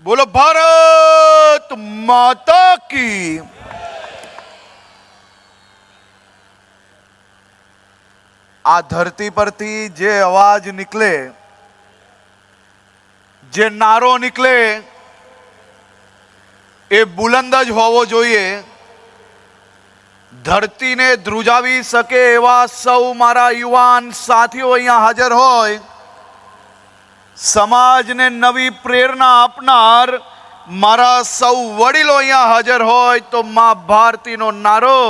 બોલો ભારત માતા કી। આ ધરતી પરથી જે અવાજ નીકળે, જે નારો નીકળે એ બુલંદ જ હોવો જોઈએ। ધરતીને ધ્રુજાવી શકે એવા સૌ મારા યુવાન સાથીઓ અહીંયા હાજર હોય, સમાજને નવી પ્રેરણા આપનાર મારા સૌ વડીલો અહીંયા હાજર હોય તો માં ભારતીનો નારો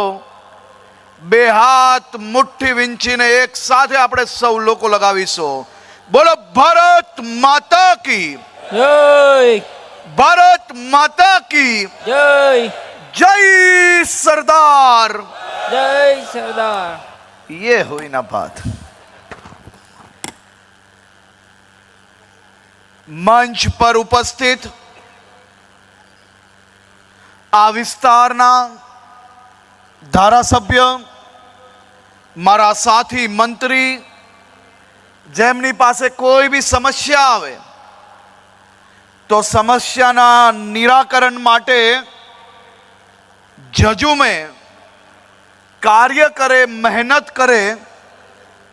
બે હાથ મુઠ્ઠી વીંચીને એક સાથે આપણે સૌ લોકો લગાવીશું। બોલો ભારત માતા કી જય। ભારત માતા કી જય। જય સરદાર। જય સરદાર। ये हुई ना बात। મંચ પર ઉપસ્થિત આ વિસ્તારના ધારાસભ્ય, મારા સાથી મંત્રી, જેમની પાસે કોઈ બી સમસ્યા આવે તો સમસ્યાના નિરાકરણ માટે જજુમે કાર્ય કરે, મહેનત કરે,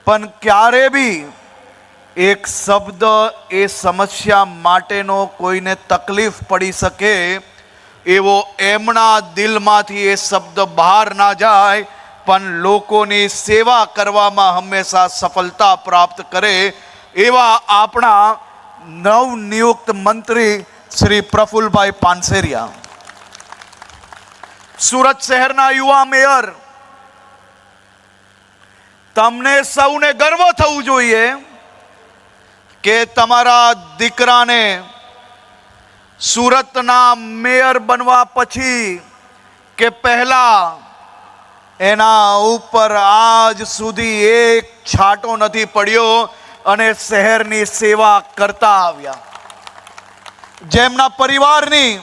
પણ ક્યારે બી એક શબ્દ એ સમસ્યા માટેનો કોઈને તકલીફ પડી શકે એવો એમના દિલમાંથી એ શબ્દ બહાર ના જાય, પણ લોકોની સેવા કરવામાં હંમેશા સફળતા પ્રાપ્ત કરે એવા આપણા નવનિયુક્ત મંત્રી શ્રી પ્રફુલભાઈ પાનસેરિયા, સુરત શહેરના યુવા મેયર, તમને સૌને ગર્વ થવું જોઈએ કે તમારા દીકરાને સુરતના મેયર બનવા પછી કે પહેલા એના ઉપર આજ સુધી એક છાંટો નથી પડ્યો અને શહેરની સેવા કરતા આવ્યા। જેમના પરિવારની,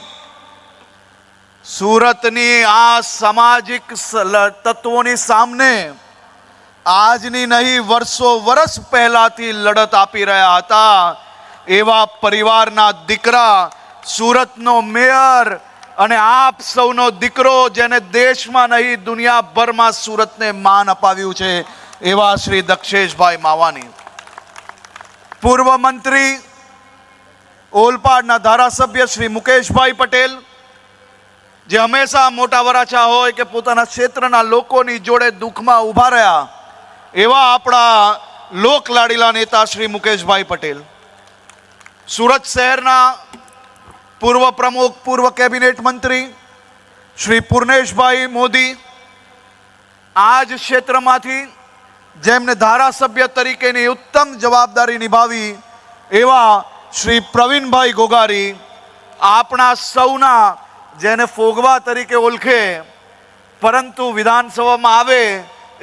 સુરતની આ સામાજિક તત્વોની સામે આજની નહીં વર્ષો વર્ષ પહેલાથી લડત આપી રહ્યા હતા એવા પરિવારના દીકરા, સુરતનો મેયર અને આપ સૌનો દીકરો, જેને દેશમાં નહીં દુનિયાભરમાં સુરતને માન અપાવ્યું છે એવા શ્રી દક્ષેશભાઈ માવાની, પૂર્વ મંત્રી ઓલપાડના ધારાસભ્ય શ્રી મુકેશભાઈ પટેલ, જે હંમેશા મોટા વરાછા હોય કે પોતાના ક્ષેત્રના લોકોની જોડે દુઃખમાં ઊભા રહ્યા એવા આપણા લોકલાડીલા નેતા શ્રી મુકેશભાઈ પટેલ, સુરત શહેરના પૂર્વ પ્રમુખ, પૂર્વ કેબિનેટ મંત્રી શ્રી પૂર્ણેશભાઈ મોદી, આ જ ક્ષેત્રમાંથી જેમને ધારાસભ્ય તરીકેની ઉત્તમ જવાબદારી નિભાવી એવા શ્રી પ્રવીણભાઈ ગોગારી, આપણા સૌના જેને ફોગવા તરીકે ઓળખે પરંતુ વિધાનસભામાં આવે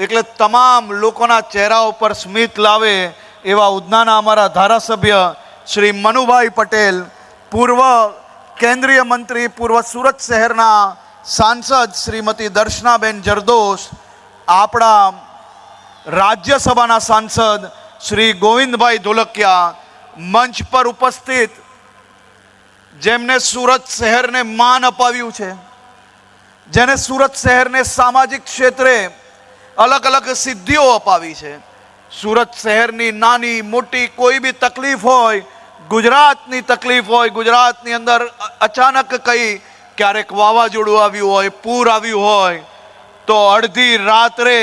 એટલે તમામ લોકોના ચહેરા ઉપર સ્મિત લાવે એવા ઉધનાના અમારા ધારાસભ્ય શ્રી મનુભાઈ પટેલ, પૂર્વ કેન્દ્રીય મંત્રી, પૂર્વ સુરત શહેરના સાંસદ શ્રીમતી દર્શનાબેન જરદોશ, આપણા રાજ્યસભાના સાંસદ શ્રી ગોવિંદભાઈ ધોલકિયા, મંચ પર ઉપસ્થિત જેમને સુરત શહેરને માન અપાવ્યું છે, જેને સુરત શહેરને સામાજિક ક્ષેત્રે અલગ અલગ સિદ્ધિઓ અપાવી છે। સુરત શહેરની નાની મોટી કોઈ બી તકલીફ હોય, ગુજરાતની તકલીફ હોય, ગુજરાતની અંદર અચાનક કઈ ક્યારેક વાવાઝોડું આવ્યું હોય, પૂર આવ્યું હોય તો અડધી રાત્રે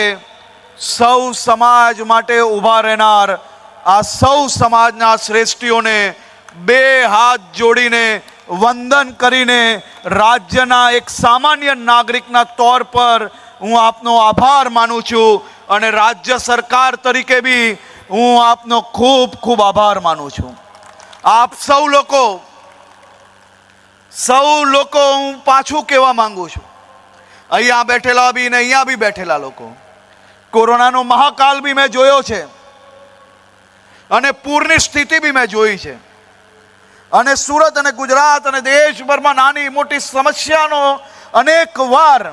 સૌ સમાજ માટે ઊભા રહેનાર આ સૌ સમાજના શ્રેષ્ઠીઓને બે હાથ જોડીને વંદન કરીને રાજ્યના એક સામાન્ય નાગરિકના તौर પર હું આપનો આભાર માનું છું અને રાજ્ય સરકાર તરીકે બી હું આપનો ખૂબ ખૂબ આભાર માનું છું। આપ સૌ લોકો હું પાછું કહેવા માંગુ છું, અહીંયા બેઠેલા બી ને અહીંયા બી બેઠેલા લોકો, કોરોનાનો મહાકાલ બી મેં જોયો છે અને પૂરની સ્થિતિ બી મેં જોઈ છે અને સુરત અને ગુજરાત અને દેશભરમાં નાની મોટી સમસ્યાનો અનેક વાર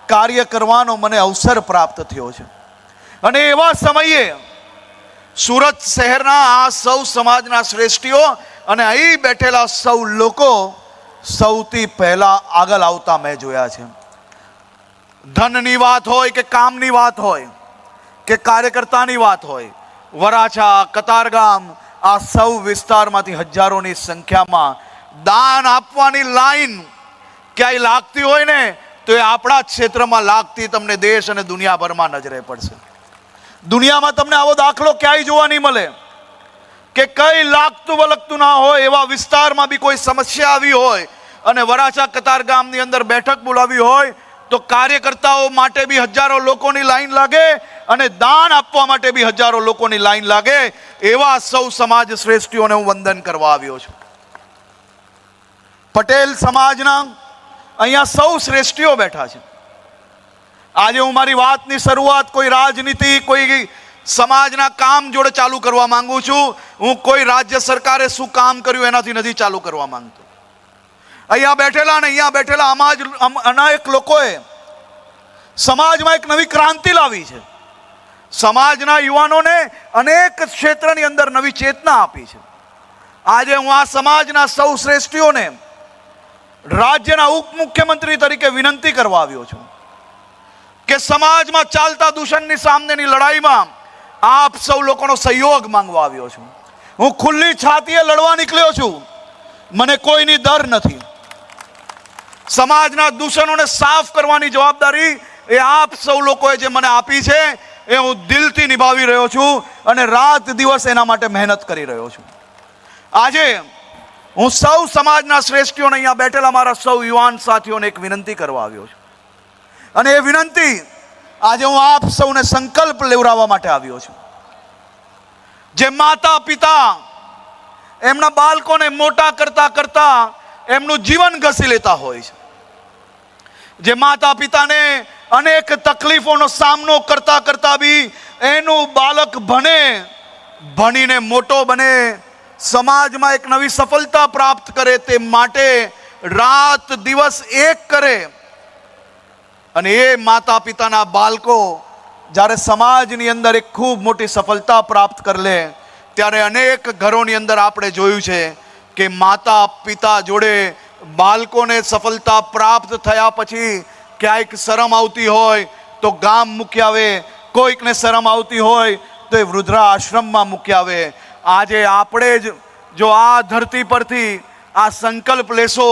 કાર્ય કરવાનો મને અવસર પ્રાપ્ત થયો છે અને એવા સમયે સુરત શહેરના આ સૌ સમાજના શ્રેષ્ઠીઓ અને અહીં બેઠેલા સૌ લોકો સૌથી પહેલા આગળ આવતા મેં જોયા છે. ધનની વાત હોય કે કામની વાત હોય કે કાર્યકર્તાની વાત હોય, વરાછા, કતારગામ, આ સૌ વિસ્તારમાંથી હજારોની સંખ્યામાં દાન આપવાની લાઈન ક્યાંય લાગતી હોય ને તો એ આપણા જ ક્ષેત્રમાં લાગતી તમને દેશ અને દુનિયાભરમાં નજરે પડશે. દુનિયામાં તમને આવો દાખલો ક્યાંય જોવા નહીં મળે કે કઈ લાગતું વળગતું ના હોય એવા વિસ્તારમાં બી કોઈ સમસ્યા આવી હોય અને વરાછા કતારગામની અંદર બેઠક બોલાવી હોય તો કાર્યકર્તાઓ માટે બી હજારો લોકોની લાઈન લાગે અને દાન આપવા માટે બી હજારો લોકોની લાઈન લાગે. એવા સૌ સમાજ શ્રેષ્ઠીઓને હું વંદન કરવા આવ્યો છું. પટેલ સમાજના અહીંયા સૌ શ્રેષ્ઠીઓ બેઠા છે. આજે હું મારી વાતની શરૂઆત કોઈ રાજનીતિ, કોઈ સમાજના કામ જોડે ચાલુ કરવા માંગુ છું. હું કોઈ રાજ્ય સરકારે શું કામ કર્યું એનાથી નથી ચાલુ કરવા માંગતો. અહીંયા બેઠેલા ને અહીંયા બેઠેલા અનેક લોકોએ સમાજમાં એક નવી ક્રાંતિ લાવી છે. સમાજના યુવાનોને અનેક ક્ષેત્રની અંદર નવી ચેતના આપી છે. આજે હું આ સમાજના સૌ શ્રેષ્ઠીઓને રાજ્યના ઉપમુખ્યમંત્રી તરીકે વિનંતી કરવા આવ્યો છું કે સમાજમાં ચાલતા દૂષણની સામેની લડાઈમાં આપ સૌ લોકોનો સહયોગ માંગવા આવ્યો છું. હું ખુલ્લી છાતીએ લડવા નીકળ્યો છું. મને કોઈની ડર નથી. સમાજના દૂષણોને સાફ કરવાની જવાબદારી એ આપ સૌ લોકોએ જે મને આપી છે એ હું દિલથી નિભાવી રહ્યો છું અને રાત દિવસ એના માટે મહેનત કરી રહ્યો છું. આજે હું સૌ સમાજના શ્રેષ્ઠીઓને અહીંયા બેઠેલા મારા સૌ યુવાન સાથીઓને એક વિનંતી કરવા આવ્યો છું અને એ વિનંતી આજે હું આપ સૌને સંકલ્પ લેવડાવવા માટે આવ્યો છું. જે માતા પિતા એમના બાળકોને મોટા કરતા કરતા એમનું જીવન ઘસી લેતા હોય છે, જે માતા પિતાને અનેક તકલીફોનો સામનો કરતા કરતા બી એનું બાળક ભણીને મોટો બને, સમાજમાં એક નવી સફળતા પ્રાપ્ત કરે તે માટે રાત દિવસ એક કરે અને એ માતા પિતાના બાળકો જ્યારે સમાજની અંદર એક ખૂબ મોટી સફળતા પ્રાપ્ત કરી લે ત્યારે અનેક ઘરોની અંદર આપણે જોયું છે કે માતા પિતા જોડે બાળકોને સફળતા પ્રાપ્ત થયા પછી ક્યાંક શરમ આવતી હોય તો ગામ મૂકી આવે, કોઈકને શરમ આવતી હોય તો એ વૃદ્ધાશ્રમમાં મૂકી આવે. આજે આપણે જ જો આ ધરતી પરથી આ સંકલ્પ લેશો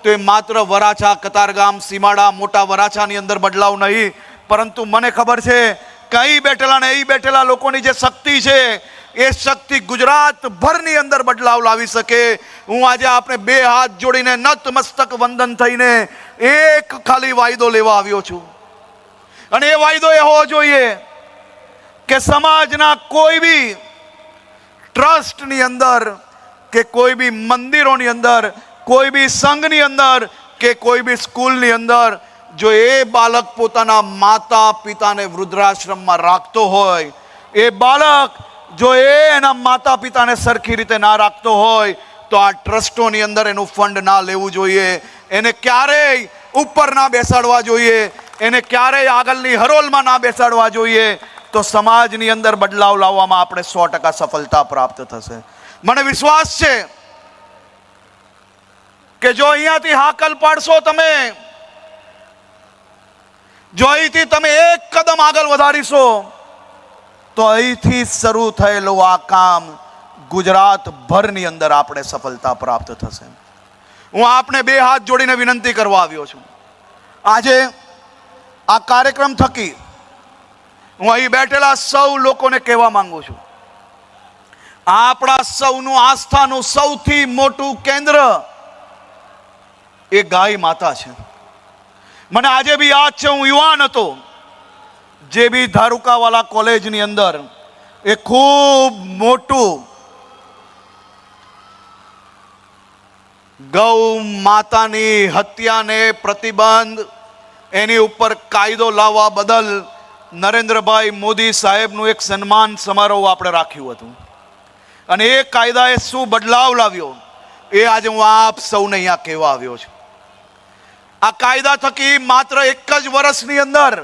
તો એ માત્ર વરાછા, કતારગામ, સીમાડા, મોટા વરાછાની અંદર બદલાવ નહીં, પરંતુ મને ખબર છે કે અહીં બેઠેલા ને અહીં બેઠેલા લોકોની જે શક્તિ છે એ શક્તિ ગુજરાતભરની અંદર બદલાવ લાવી શકે. હું આજે આપણે બે હાથ જોડીને નતમસ્તક વંદન થઈને એક ખાલી વાયદો લેવા આવ્યો છું અને એ વાયદો એ હોવો જોઈએ કે સમાજના કોઈ બી ટ્રસ્ટની અંદર કે કોઈ બી મંદિરોની અંદર, કોઈ બી સંઘની અંદર કે કોઈ બી સ્કૂલની અંદર જો એ બાળક પોતાના માતા પિતાને વૃદ્ધાશ્રમમાં રાખતો હોય, એ બાળક જો એના માતા પિતાને સરખી રીતે ના રાખતો હોય તો આ ટ્રસ્ટોની અંદર એનું ફંડ ના લેવું જોઈએ. એને ક્યારેય ઉપર ના બેસાડવા જોઈએ, એને ક્યારેય આગળની હરોલમાં ના બેસાડવા જોઈએ. તો સમાજની અંદર બદલાવ લાવવામાં આપણે 100% સફળતા પ્રાપ્ત થશે. મને વિશ્વાસ છે કે જો અહીંયાથી હાકલ પાડશો તમે, જો અહીંથી તમે એક કદમ આગળ વધારીશો તો અહીંથી શરૂ થયેલું આ કામ ગુજરાતભરની અંદર આપણે સફળતા પ્રાપ્ત થશે. હું આપને બે હાથ જોડીને વિનંતી કરવા આવ્યો છું. આજે આ કાર્યક્રમ થકી હું અહીં બેઠેલા સૌ લોકોને કહેવા માંગુ છું, આપણા સૌનું આસ્થાનું સૌથી મોટું કેન્દ્ર એ ગાય માતા છે. મને આજે બી યાદ છે, હું યુવાન હતો, જે બી ધારુકાવાલા કોલેજની અંદર એ ખૂબ મોટું ગૌ માતાની હત્યાને પ્રતિબંધ, એની ઉપર કાયદો લાવવા બદલ નરેન્દ્રભાઈ મોદી સાહેબનું એક સન્માન સમારોહ આપણે રાખ્યું હતું અને એ કાયદાએ શું બદલાવ લાવ્યો એ આજે હું આપ સૌને અહીંયા કહેવા આવ્યો છું. આ કાયદા થકી માત્ર એક જ વર્ષની અંદર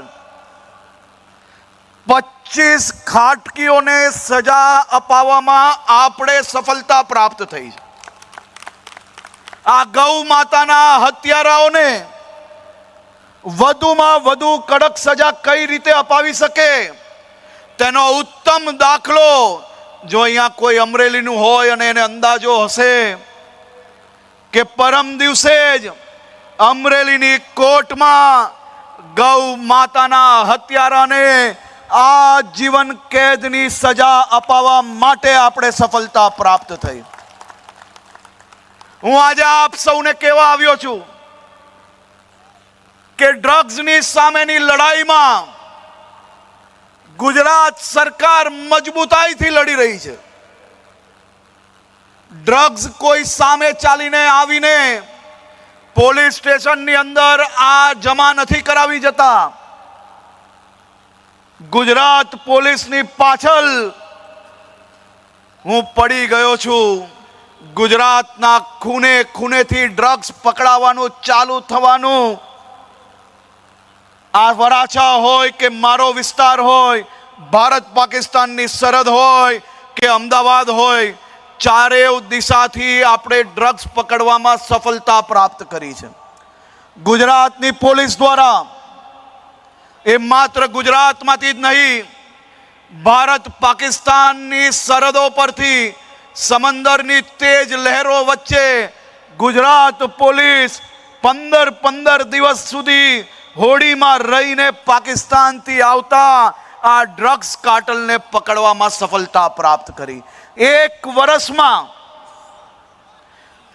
25 ખાટકીઓને સજા અપાવવામાં આપણે સફળતા પ્રાપ્ત થઈ છે. આ ગૌ માતાના હત્યારાઓને વધુમાં વધુ કડક સજા કઈ રીતે અપાવી શકે તેનો ઉત્તમ દાખલો જો અહીંયા કોઈ અમરેલીનું હોય અને એને અંદાજો હશે કે પરમ દિવસે જ અમરેલીની કોર્ટમાં ગૌ માતાના હત્યારાને આજીવન કેદની સજા અપાવવા માટે આપણે સફળતા પ્રાપ્ત થઈ. હું આજે આપ સૌને કહેવા આવ્યો છું કે ડ્રગ્સની સામેની લડાઈમાં ગુજરાત સરકાર મજબૂતાઈથી લડી રહી છે. ડ્રગ્સ કોઈ સામે ચાલીને આવીને પોલીસ સ્ટેશનની અંદર આ જમા નથી કરાવી જતા. ગુજરાત પોલીસની પાછળ હું પડી ગયો છું. ગુજરાતના ખૂને ખૂનેથી ડ્રગ્સ પકડાવાનું ચાલુ થવાનું. આ વરાછા હોય કે મારો વિસ્તાર હોય, ભારત પાકિસ્તાનની સરહદ હોય કે અમદાવાદ હોય, ચારેય દિશાથી આપણે ડ્રગ્સ પકડવામાં સફળતા પ્રાપ્ત કરી છે. ગુજરાતની પોલીસ દ્વારા એ માત્ર ગુજરાતમાંથી જ નહીં, ભારત પાકિસ્તાનની સરહદો પરથી સમંદરની તેજ લહેરો વચ્ચે ગુજરાત પોલીસ 15 દિવસ સુધી હોડીમાં રહીને પાકિસ્તાનથી આવતા આ ડ્રગ્સ કાર્ટલને પકડવામાં સફળતા પ્રાપ્ત કરી. એક વર્ષમાં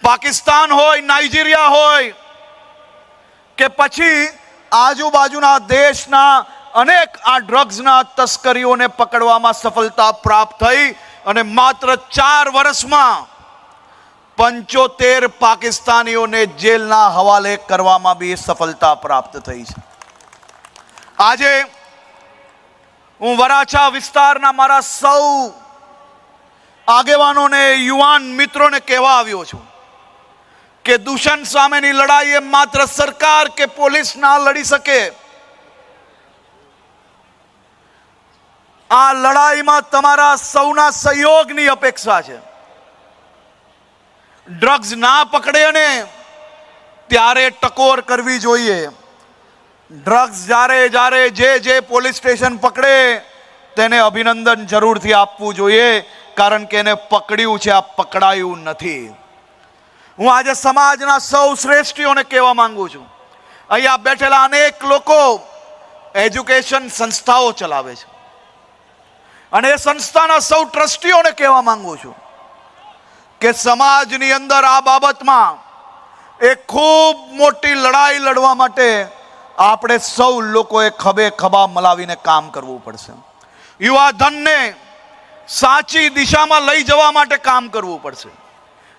પાકિસ્તાન હોય, નાઇજીરિયા હોય કે પછી આજુબાજુના દેશના અનેક આ ડ્રગ્સના તસ્કરીઓને પકડવામાં સફળતા પ્રાપ્ત થઈ અને માત્ર 4 વર્ષમાં 75 પાકિસ્તાનીઓને જેલના હવાલે કરવામાં બી સફળતા પ્રાપ્ત થઈ છે. આજે હું વરાછા વિસ્તારના મારા સૌ આગેવાનોને, યુવાન મિત્રોને કહેવા આવ્યો છું કે દૂષણ સામેની લડાઈ એ માત્ર સરકાર કે પોલીસ ના લડી શકે. આ લડાઈમાં તમારા સૌના સહયોગની અપેક્ષા છે. ડ્રગ્સ ના પકડે અને ત્યારે ટકોર કરવી જોઈએ. ડ્રગ્સ જ્યારે જે પોલીસ સ્ટેશન પકડે તેને અભિનંદન જરૂરથી આપવું જોઈએ, કારણ કે એને પકડ્યું છે, આ પકડાયું નથી. હું આજે સમાજના સૌ શ્રેષ્ઠીઓને કહેવા માંગુ છું, અહીંયા બેઠેલા અનેક લોકો એજ્યુકેશન સંસ્થાઓ ચલાવે છે અને એ સંસ્થાના સૌ ટ્રસ્ટીઓને કહેવા માંગુ છું કે સમાજની અંદર આ બાબતમાં એક ખૂબ મોટી લડાઈ લડવા માટે આપણે સૌ લોકોએ ખભે ખભા મલાવીને કામ કરવું પડશે. યુવા ધનને સાચી દિશામાં લઈ જવા માટે કામ કરવું પડશે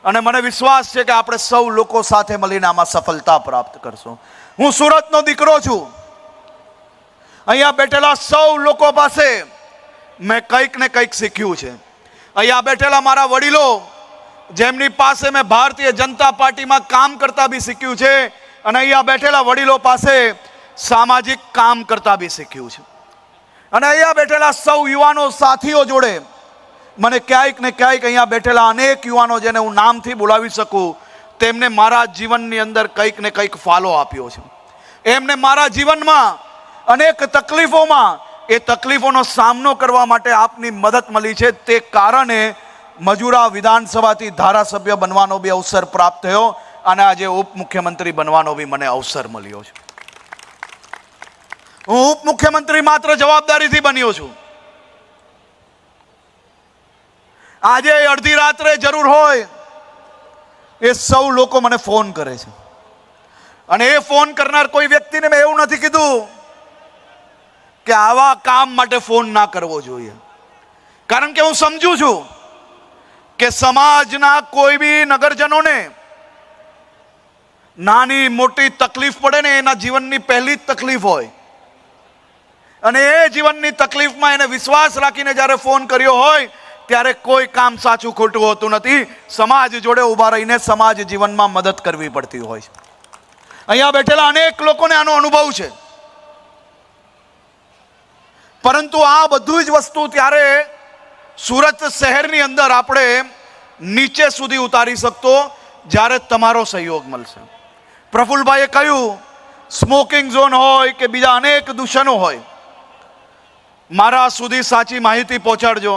અને મને વિશ્વાસ છે કે આપણે સૌ લોકો સાથે મળીને આમાં સફળતા પ્રાપ્ત કરશું. હું સુરતનો દીકરો છું. અહીંયા બેઠેલા સૌ લોકો પાસે મેં કંઈક ને કંઈક શીખ્યું છે. અહીંયા બેઠેલા મારા વડીલો, જેમની પાસે મેં ભારતીય જનતા પાર્ટીમાં કામ કરતા બી શીખ્યું છે અને અહીંયા બેઠેલા વડીલો પાસે સામાજિક કામ કરતા બી શીખ્યું છે. અને અહીંયા બેઠેલા સૌ યુવાનો સાથીઓ જોડે મને ક્યાંક ને ક્યાંક અહીંયા બેઠેલા અનેક યુવાનો જેને હું નામથી બોલાવી શકું તેમને મારા જીવનની અંદર કંઈક ને કંઈક ફાળો આપ્યો છે. એમને મારા જીવનમાં અનેક તકલીફોમાં એ તકલીફોનો સામનો કરવા માટે આપની મદદ મળી છે. તે કારણે મજૂરા વિધાનસભાથી ધારાસભ્ય બનવાનો બી અવસર પ્રાપ્ત થયો અને આજે ઉપમુખ્યમંત્રી બનવાનો બી મને અવસર મળ્યો છે. હું ઉપમુખ્યમંત્રી માત્ર જવાબદારીથી બન્યો છું. આજે અડધી રાત્રે જરૂર હોય એ સૌ લોકો મને ફોન કરે છે અને એ ફોન કરનાર કોઈ વ્યક્તિને મેં એવું નથી કીધું કે આવા કામ માટે ફોન ના કરવો જોઈએ, કારણ કે હું સમજુ છું કે સમાજના કોઈ બી નગરજનોને નાની મોટી તકલીફ પડે ને એના જીવનની પહેલી જ તકલીફ હોય અને એ જીવનની તકલીફમાં એને વિશ્વાસ રાખીને જ્યારે ફોન કર્યો હોય ત્યારે કોઈ કામ સાચું ખોટું હોતું નથી. સમાજ જોડે ઊભા રહીને સમાજ જીવનમાં મદદ કરવી પડતી હોય છે. અહીંયા બેઠેલા અનેક લોકોને આનો અનુભવ છે, પરંતુ આ બધું જ વસ્તુ ત્યારે સુરત શહેરની અંદર આપણે નીચે સુધી ઉતારી શકતો જ્યારે તમારો સહયોગ મળશે. પ્રફુલ્લભાઈએ કહ્યું સ્મોકિંગ ઝોન હોય કે બીજા અનેક દૂષણો હોય, મારા સુધી સાચી માહિતી પહોંચાડજો,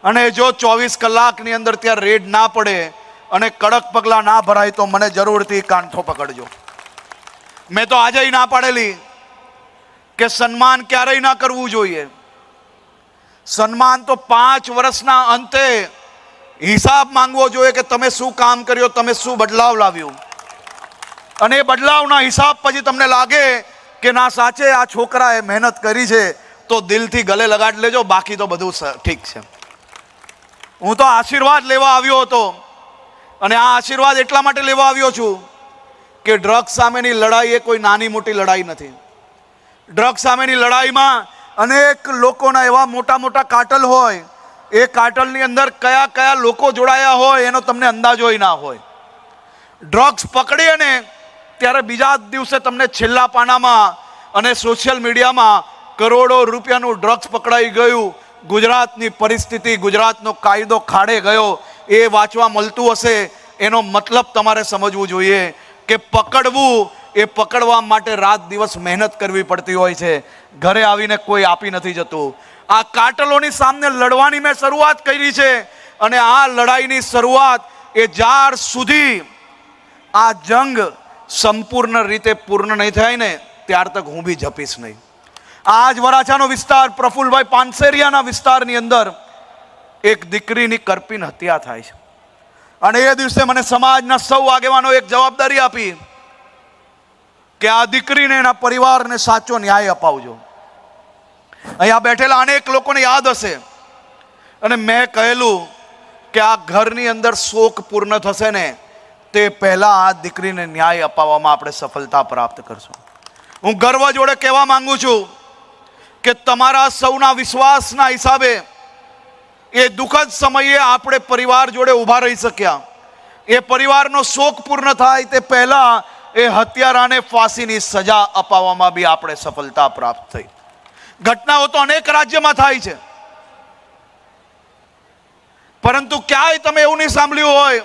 અને જો 24 કલાકની અંદર ત્યાં રેડ ના પડે અને કડક પગલાં ના ભરાય તો મને જરૂરથી કાંઠો પકડજો. મેં તો આજે ના પાડેલી કે સન્માન ક્યારેય ના કરવું જોઈએ. સન્માન તો 5 વર્ષના અંતે હિસાબ માંગવો જોઈએ કે તમે શું કામ કર્યો, તમે શું બદલાવ લાવ્યું, અને એ બદલાવના હિસાબ પછી તમને લાગે કે ના સાચે આ છોકરાએ મહેનત કરી છે તો દિલથી ગલે લગાડી લેજો, બાકી તો બધું ઠીક છે. હું તો આશીર્વાદ લેવા આવ્યો હતો, અને આ આશીર્વાદ એટલા માટે લેવા આવ્યો છું કે ડ્રગ્સ સામેની લડાઈ એ કોઈ નાની મોટી લડાઈ નથી. ડ્રગ્સ સામેની લડાઈમાં અનેક લોકોના એવા મોટા મોટા કાર્ટલ હોય, એ કાર્ટલની અંદર કયા કયા લોકો જોડાયા હોય એનો તમને અંદાજો ના હોય. ડ્રગ્સ પકડી અને ત્યારે બીજા જ દિવસે તમને છેલ્લા પાનામાં અને સોશિયલ મીડિયામાં કરોડો રૂપિયાનું ડ્રગ્સ પકડાઈ ગયું, ગુજરાતની પરિસ્થિતિ, ગુજરાતનો કાયદો ખાડે ગયો, એ વાંચવા મળતું હશે. એનો મતલબ તમારે સમજવું જોઈએ કે પકડવું એ પકડવા માટે રાત દિવસ મહેનત કરવી પડતી હોય છે. ઘરે આવીને કોઈ આપી નથી જતું. આ કાર્ટલોની સામે લડવાની મેં શરૂઆત કરી છે, અને આ લડાઈની શરૂઆત એ જ્યાર સુધી આ જંગ સંપૂર્ણ રીતે પૂર્ણ નહીં થાય ને ત્યાર તક હું બી જપીશ નહીં. આજ વરાછાનો વિસ્તાર પ્રફુલ્લભાઈ પાનસેરિયાના વિસ્તારની અંદર એક દીકરીની કરપીન હત્યા થાય છે, અને એ દિવસે મને સમાજના સૌ આગેવાનો એક જવાબદારી આપી કે આ દીકરીને એના પરિવારને સાચો ન્યાય અપાવજો. અહીંયા બેઠેલા અનેક લોકોને યાદ હશે, અને મેં કહેલું કે આ ઘરની અંદર શોક પૂર્ણ થશે ને તે પહેલા આ દીકરીને ન્યાય અપાવવામાં આપણે સફળતા પ્રાપ્ત કરશું. હું ગર્વ જોડે કહેવા માંગુ છું કે તમારા સૌના વિશ્વાસના હિસાબે એ દુઃખદ સમયે આપણે પરિવાર જોડે ઊભા રહી શક્યા. એ પરિવારનો શોક પૂર્ણ થાય તે પહેલા એ હત્યારાને ફાંસીની સજા અપાવવામાં બી આપણે સફળતા પ્રાપ્ત થઈ. ઘટનાઓ તો અનેક રાજ્યમાં થાય છે, પરંતુ ક્યાંય તમે એવું નહીં સાંભળ્યું હોય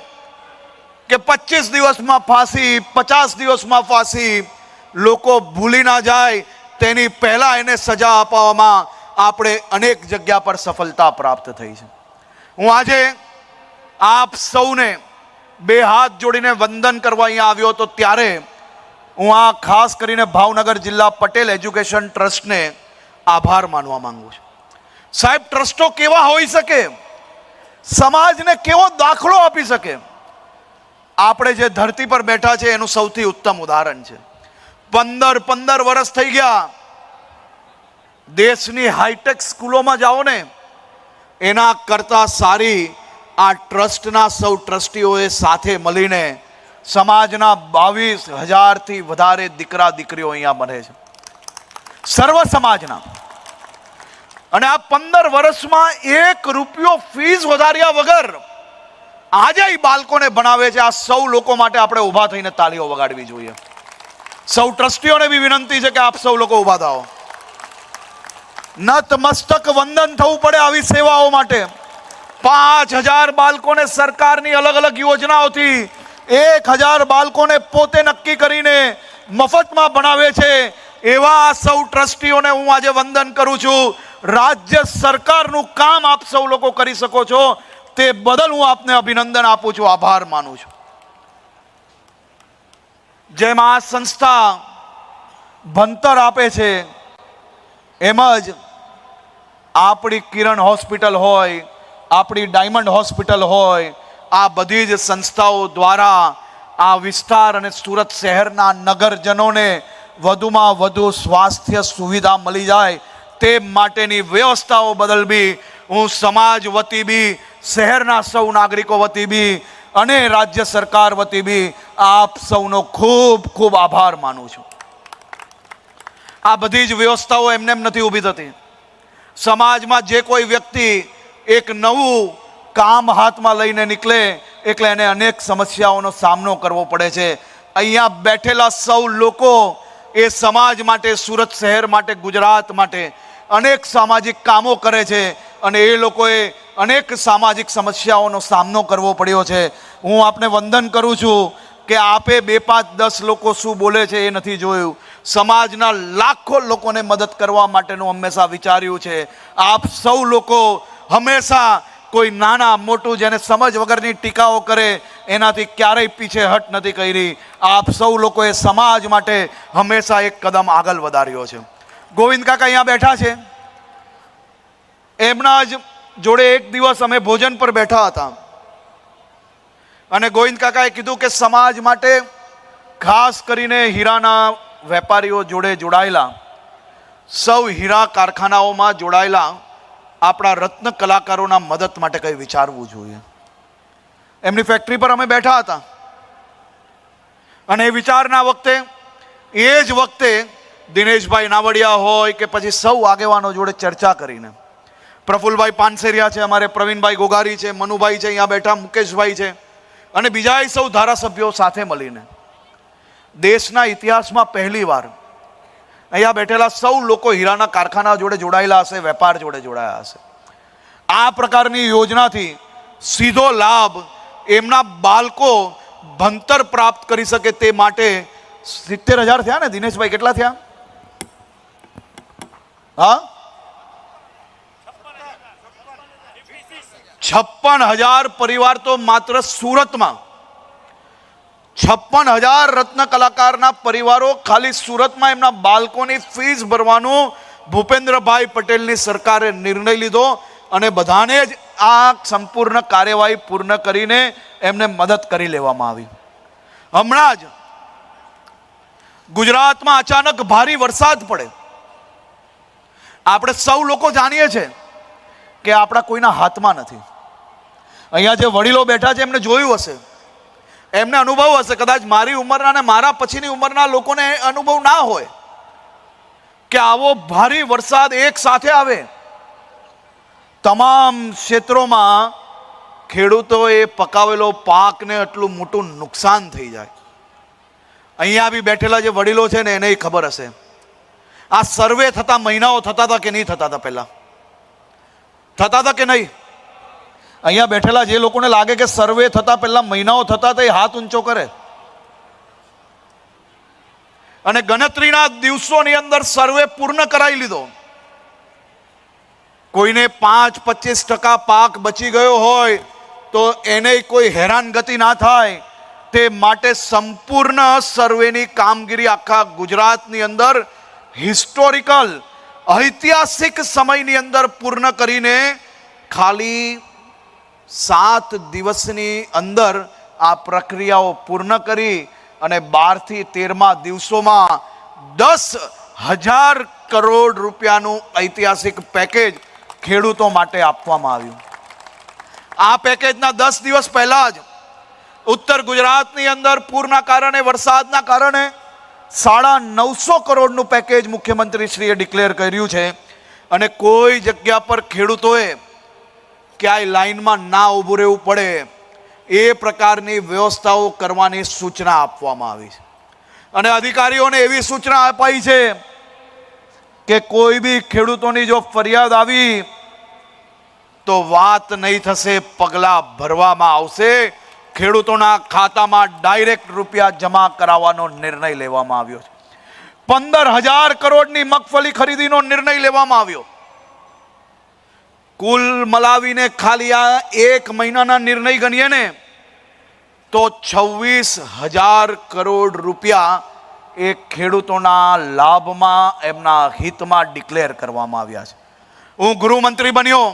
કે 25 દિવસમાં ફાંસી, 50 દિવસમાં ફાંસી. લોકો ભૂલી ના જાય તેની પહેલા એને સજા અપાવવામાં આપણે અનેક જગ્યા પર સફળતા પ્રાપ્ત થઈ છે. હું આજે આપ સૌને 2 હાથ જોડીને વંદન કરવા અહીંયા આવ્યો હતો, ત્યારે હું આ ખાસ કરીને ભાવનગર જિલ્લા પટેલ એજ્યુકેશન ટ્રસ્ટને આભાર માનવા માંગુ છું. સાહેબ, ટ્રસ્ટો કેવા હોઈ શકે, સમાજને કેવો દાખલો આપી શકે, આપણે જે ધરતી પર બેઠા છે એનું સૌથી ઉત્તમ ઉદાહરણ છે. 15 વર્ષ થઈ ગયા. દેશની હાઈટેક સ્કૂલોમાં જાઓ ને એના કરતા સારી આ ટ્રસ્ટના સૌ ટ્રસ્ટીઓએ સાથે મળીને સમાજના 22,000થી વધારે દીકરા દીકરીઓ અહીંયા બને છે, સર્વ સમાજના. અને આ 15 વર્ષમાં 1 રૂપિયો ફીસ વધાર્યા વગર આજે બાળકોને ભણાવે છે. આ સૌ લોકો માટે આપણે ઊભા થઈને તાળીઓ વગાડવી જોઈએ. સૌ ટ્રસ્ટીઓને બી વિનંતી છે કે આપ સૌ લોકો ઊભા થાઓ. નતમસ્તક વંદન થવું પડે આવી સેવાઓ માટે. 5,000 બાળકોને સરકારની અલગ અલગ યોજનાઓથી 1,000 બાળકોને પોતે નક્કી કરીને મફતમાં ભણાવે છે. એવા સૌ ટ્રસ્ટીઓને હું આજે વંદન કરું છું. રાજ્ય સરકારનું કામ આપ સૌ લોકો કરી શકો છો તે બદલ હું આપને અભિનંદન આપું છું, આભાર માનું છું. જેમ આ સંસ્થા ભણતર આપે છે એમ જ આપણી કિરણ હોસ્પિટલ હોય, આપણી ડાયમંડ હોસ્પિટલ હોય, આ બધી જ સંસ્થાઓ દ્વારા આ વિસ્તાર અને સુરત શહેરના નગરજનોને વધુમાં વધુ સ્વાસ્થ્ય સુવિધા મળી જાય તે માટેની વ્યવસ્થાઓ બદલ બી હું સમાજ વતી બી, શહેરના સૌ નાગરિકો વતી બી અને રાજ્ય સરકાર વતી બી આપ સૌનો ખૂબ ખૂબ આભાર માનું છું. આ બધી જ વ્યવસ્થાઓ એમને એમ નથી ઊભી થતી. સમાજમાં જે કોઈ વ્યક્તિ એક નવું કામ હાથમાં લઈને નીકળે એટલે એને અનેક સમસ્યાઓનો સામનો કરવો પડે છે. અહીંયા બેઠેલા સૌ લોકો એ સમાજ માટે, સુરત શહેર માટે, ગુજરાત માટે અનેક સામાજિક કામો કરે છે, અને એ લોકોએ અનેક સામાજિક સમસ્યાઓનો સામનો કરવો પડ્યો છે. હું આપને વંદન કરું છું કે આપે 2, 5, 10 લોકો શું બોલે છે એ નથી જોયું. સમાજના લાખો લોકોને મદદ કરવા માટેનું હંમેશા વિચાર્યું છે. આપ સૌ લોકો હંમેશા કોઈ નાના મોટું જેને સમજ વગરની ટીકાઓ કરે એનાથી ક્યારેય પીછેહટ નથી કરી. આપ સૌ લોકોએ સમાજ માટે હંમેશા એક કદમ આગળ વધાર્યો છે. ગોવિંદ કાકા અહીંયા બેઠા છે. એમના જ જોડે એક દિવસ અમે ભોજન પર બેઠા હતા અને ગોવિંદ કાકાએ કીધું કે સમાજ માટે ખાસ કરીને હીરાના વેપારીઓ જોડે જોડાયેલા, સૌ હીરા કારખાનાઓમાં જોડાયેલા આપણા રત્ન કલાકારોના મદદ માટે કંઈ વિચારવું જોઈએ. એમની ફેક્ટરી પર અમે બેઠા હતા અને એ વિચારના વખતે એ જ વખતે દિનેશભાઈ નાવડિયા હોય કે પછી સૌ આગેવાનો જોડે ચર્ચા કરીને, પ્રફુલભાઈ પાનસેરિયા છે, અમારે પ્રવીણભાઈ ગોગારી છે, મનુભાઈ છે અહીંયા બેઠા, મુકેશભાઈ છે અને બીજા સૌ ધારાસભ્યો સાથે મળીને દેશના ઇતિહાસમાં પહેલીવાર અહીંયા બેઠેલા સૌ લોકો હીરાના કારખાના જોડે જોડાયેલા હશે, વેપાર જોડે જોડાયા હશે. આ પ્રકારની યોજનાથી સીધો લાભ એમના બાળકો ભણતર પ્રાપ્ત કરી શકે તે માટે 70,000 થયા ને દિનેશભાઈ? કેટલા થયા? હા, 56,000 પરિવાર તો માત્ર સુરતમાં, 56,000 રત્ન કલાકારના પરિવારો ખાલી સુરતમાં એમના બાળકોની ફીસ ભરવાનું ભૂપેન્દ્રભાઈ પટેલની સરકારે નિર્ણય લીધો અને બધાને જ આ સંપૂર્ણ કાર્યવાહી પૂર્ણ કરીને એમને મદદ કરી લેવામાં આવી. હમણાં જ ગુજરાતમાં અચાનક ભારે વરસાદ પડે. આપણે સૌ લોકો જાણીએ છીએ કે આપણા કોઈના હાથમાં નથી. અહીંયા જે વડીલો બેઠા છે એમને જોયું હશે, એમને અનુભવ હશે. કદાચ મારી ઉંમરના અને મારા પછીની ઉંમરના લોકોને અનુભવ ના હોય કે આવો ભારે વરસાદ એક સાથે આવે, તમામ ક્ષેત્રોમાં ખેડૂતોએ પકાવેલો પાકને આટલું મોટું નુકસાન થઈ જાય. અહીંયા બી બેઠેલા જે વડીલો છે ને એને ખબર હશે આ સર્વે થતા મહિનાઓ થતા હતા કે નહીં થતા હતા? પહેલા થતા હતા કે નહીં? અહીંયા બેઠેલા જે લોકોને લાગે કે સર્વે થતા પહેલા મહિનાઓ થતા હતા એ હાથ ઊંચો કરે. અને ગણતરીના દિવસોની અંદર સર્વે પૂર્ણ કરાવી લીધો. કોઈને 5-25% પાક બચી ગયો હોય તો એને કોઈ હેરાનગતિ ના થાય તે માટે સંપૂર્ણ સર્વેની કામગીરી આખા ગુજરાતની અંદર હિસ્ટોરિકલ ઐતિહાસિક સમયની અંદર પૂર્ણ કરીને ખાલી 7 દિવસની અંદર આ પ્રક્રિયાઓ પૂર્ણ કરી અને 12 થી 13મા દિવસોમાં 10,000 કરોડ રૂપિયાનું ઐતિહાસિક પેકેજ ખેડૂતો માટે આપવામાં આવ્યું. આ પેકેજના 10 દિવસ પહેલા જ ઉત્તર ગુજરાતની અંદર પૂરના કારણે, વરસાદના કારણે 950 કરોડનું પેકેજ મુખ્યમંત્રીશ્રીએ ડિક્લેર કર્યું છે અને કોઈ જગ્યા પર ખેડૂતોએ ક્યાંય લાઈનમાં ના ઊભું રહેવું પડે એ પ્રકારની વ્યવસ્થાઓ કરવાની સૂચના આપવામાં આવી છે. અને અધિકારીઓને એવી સૂચના અપાઈ છે કે કોઈ બી ખેડૂતોની જો ફરિયાદ આવી તો વાત નહીં થશે, પગલાં ભરવામાં આવશે. ખેડૂતોના ખાતામાં ડાયરેક્ટ રૂપિયા જમા કરાવવાનો નિર્ણય લેવામાં આવ્યો છે. 15,000 કરોડની મગફળી ખરીદીનો નિર્ણય લેવામાં આવ્યો. કુલ મલાવીને ખાલી આ 1 મહિનાના નિર્ણય ગણીએ ને તો 26,000 કરોડ રૂપિયા એ ખેડૂતોના લાભમાં, એમના હિતમાં ડિક્લેર કરવામાં આવ્યા છે. હું ગૃહમંત્રી બન્યો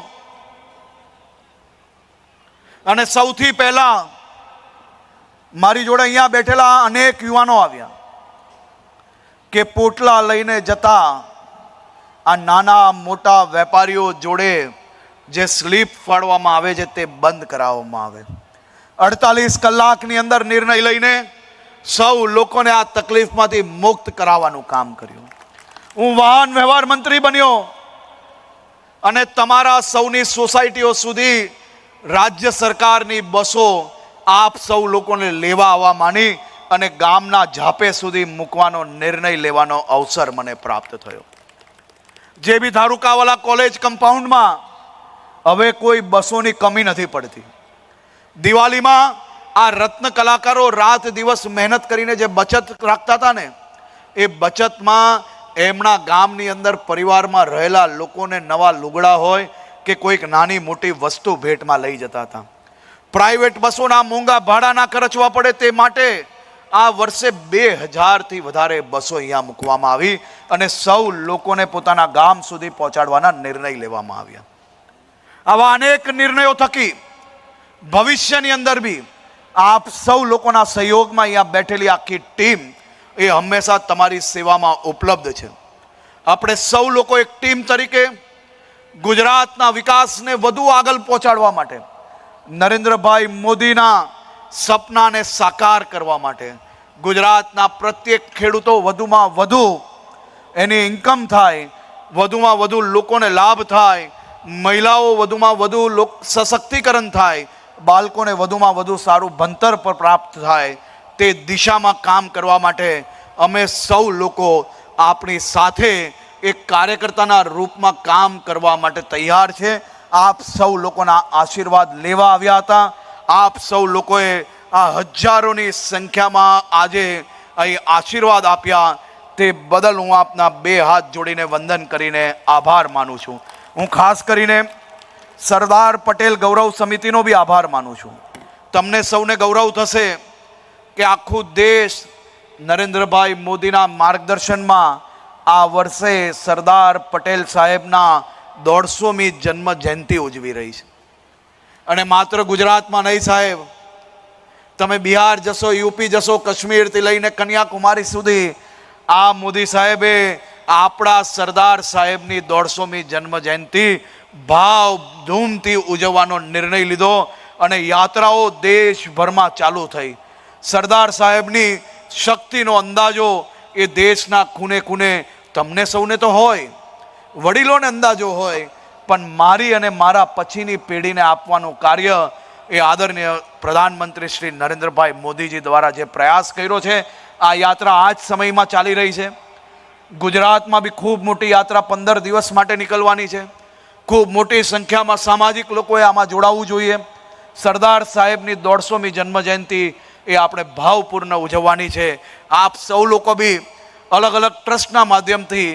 અને સૌથી પહેલા મારી જોડે અહીંયા બેઠેલા અનેક યુવાનો આવ્યા કે પોટલા લઈને જતા આ નાના મોટા વેપારીઓ જોડે જે સ્લીપ ફાડવામાં આવે છે તે બંધ કરાવવામાં આવે. 48 કલાકની અંદર નિર્ણય લઈને સૌ લોકોને આ તકલીફમાંથી મુક્ત કરાવવાનું કામ કર્યું. હું વાહન વ્યવહાર મંત્રી બન્યો અને તમારા સૌની સોસાયટીઓ સુધી રાજ્ય સરકારની બસો આપ સૌ લોકોને લેવા આવવા માંડી અને ગામના ઝાપે સુધી મૂકવાનો નિર્ણય લેવાનો અવસર મને પ્રાપ્ત થયો. જે બી ધારુકાવાલા કોલેજ કમ્પાઉન્ડમાં હવે કોઈ બસોની કમી નથી પડતી. દિવાળીમાં આ રત્ન કલાકારો રાત દિવસ મહેનત કરીને જે બચત રાખતા હતા ને, એ બચતમાં એમના ગામની અંદર પરિવારમાં રહેલા લોકોને નવા લુગડા હોય કે કોઈક નાની મોટી વસ્તુ ભેટમાં લઈ જતા હતા. પ્રાઇવેટ બસોના મોંઘા ભાડા ના ખર્ચવા પડે તે માટે આ વર્ષે 2000થી વધારે બસો અહીંયા મૂકવામાં આવી અને સૌ લોકોને પોતાના ગામ સુધી પહોંચાડવાના નિર્ણય લેવામાં આવ્યા. આવા અનેક નિર્ણયો થકી ભવિષ્યની અંદર બી આપ સૌ લોકોના સહયોગમાં અહીંયા બેઠેલી આખી ટીમ એ હંમેશા તમારી સેવામાં ઉપલબ્ધ છે. આપણે સૌ લોકો એક ટીમ તરીકે ગુજરાતના વિકાસને વધુ આગળ પહોંચાડવા માટે, નરેન્દ્રભાઈ મોદીના સપનાને સાકાર કરવા માટે, ગુજરાતના પ્રત્યેક ખેડૂતો વધુમાં વધુ એની ઇન્કમ થાય, વધુમાં વધુ લોકોને લાભ થાય, મહિલાઓ વધુમાં વધુ સશક્તિકરણ થાય, બાળકોને વધુમાં વધુ સારું ભણતર પર પ્રાપ્ત થાય, તે દિશામાં કામ કરવા માટે અમે સૌ લોકો આપણી સાથે એક કાર્યકર્તાના રૂપમાં કામ કરવા માટે તૈયાર છે. આપ સૌ લોકોના આશીર્વાદ લેવા આવ્યા હતા. આપ સૌ લોકોએ આ હજારોની સંખ્યામાં આજે અહીં આશીર્વાદ આપ્યા, તે બદલ હું આપના 2 હાથ જોડીને વંદન કરીને આભાર માનું છું. હું ખાસ કરીને સરદાર પટેલ ગૌરવ સમિતિનો બી આભાર માનું છું. તમને સૌને ગૌરવ થશે કે આખું દેશ નરેન્દ્રભાઈ મોદીના માર્ગદર્શનમાં આ વર્ષે સરદાર પટેલ સાહેબના 150મી જન્મ જયંતિ ઉજવી રહી છે. અને માત્ર ગુજરાતમાં નહીં સાહેબ, તમે બિહાર જશો, યુપી જશો, કાશ્મીરથી લઈને કન્યાકુમારી સુધી આ મોદી સાહેબે આપણા સરદાર સાહેબની 150મી જન્મ જયંતિ ભાવ ધૂમથી ઉજવવાનો નિર્ણય લીધો અને યાત્રાઓ દેશભરમાં ચાલુ થઈ. સરદાર સાહેબની શક્તિનો અંદાજો એ દેશના ખૂણે ખૂણે તમને સૌને તો હોય, વડીલોને અંદાજો હોય, પણ મારી અને મારા પછીની પેઢીને આપવાનું કાર્ય એ આદરણીય પ્રધાનમંત્રી શ્રી નરેન્દ્રભાઈ મોદીજી દ્વારા જે પ્રયાસ કર્યો છે, આ યાત્રા આ જ સમયમાં ચાલી રહી છે. ગુજરાતમાં બી ખૂબ મોટી યાત્રા 15 દિવસ માટે નીકળવાની છે. ખૂબ મોટી સંખ્યામાં સામાજિક લોકોએ આમાં જોડાવવું જોઈએ. સરદાર સાહેબની 150મી જન્મ જયંતિ એ આપણે ભાવપૂર્ણ ઉજવવાની છે. આપ સૌ લોકો બી અલગ અલગ ટ્રસ્ટના માધ્યમથી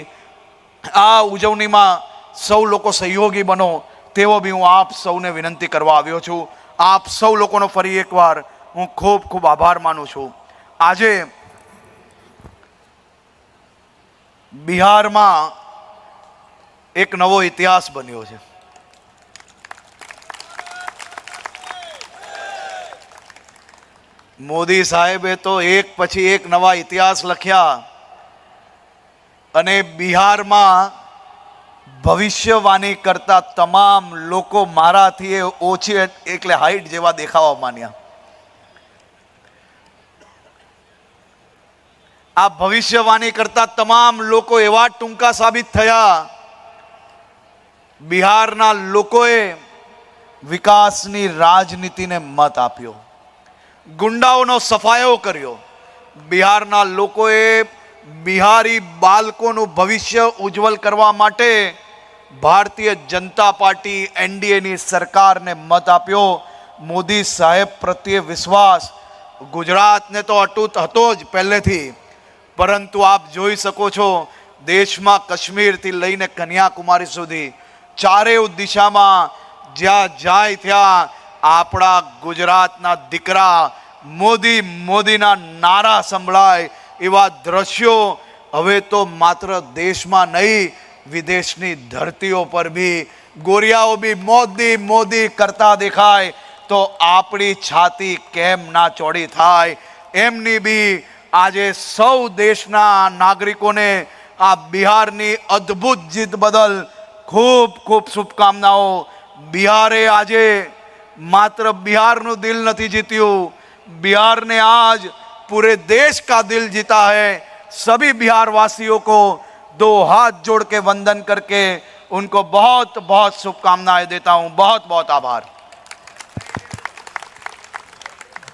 આ ઉજવણીમાં સૌ લોકો સહયોગી બનો, તેવો બી હું આપ સૌને વિનંતી કરવા આવ્યો છું. આપ સૌ લોકોનો ફરી એકવાર હું ખૂબ ખૂબ આભાર માનું છું. આજે બિહારમાં એક નવો ઇતિહાસ બન્યો છે. મોદી સાહેબે તો એક પછી એક નવા ઇતિહાસ લખ્યા અને બિહારમાં ભવિષ્યવાણી કરતા તમામ લોકો મારાથી ઓછી એટલે હાઈટ જેવા દેખાવા માંડ્યા. આ ભવિષ્યવાણી કરતા તમામ લોકો એવા ટૂંકા સાબિત થયા. બિહારના લોકોએ વિકાસની રાજનીતિને મત આપ્યો, ગુંડાઓનો સફાયો કર્યો. બિહારના લોકોએ બિહારી બાળકોનું ભવિષ્ય ઉજ્જવલ કરવા માટે ભારતીય જનતા પાર્ટી એનડીએની સરકારને મત આપ્યો. મોદી સાહેબ પ્રત્યે વિશ્વાસ ગુજરાતને તો અતૂટ હતો જ પહેલેથી, પરંતુ આપ જોઈ શકો છો દેશમાં કાશ્મીરથી લઈને કન્યાકુમારી સુધી ચારેય દિશામાં જ્યાં જાય ત્યાં આપણા ગુજરાતના દીકરા મોદી મોદીના નારા સંભળાય. એવા દ્રશ્યો હવે તો માત્ર દેશમાં નહીં, વિદેશની ધરતીઓ પર બી ગોરિયાઓ બી મોદી મોદી કરતા દેખાય તો આપણી છાતી કેમ ના ચોડી થાય. એમની બી આજે સૌ દેશના નાગરિકોને આ બિહારની અદ્ભુત જીત બદલ ખૂબ ખૂબ શુભકામનાઓ. બિહારે આજે માત્ર बिहारનું દિલ નથી જીત્યું, बिहार ने आज पूरे देश का दिल जीता है. सभी बिहार वासियों को 2 हाथ जोड़ के वंदन करके उनको बहुत बहुत शुभकामनाएं देता हूं. बहुत बहुत आभार.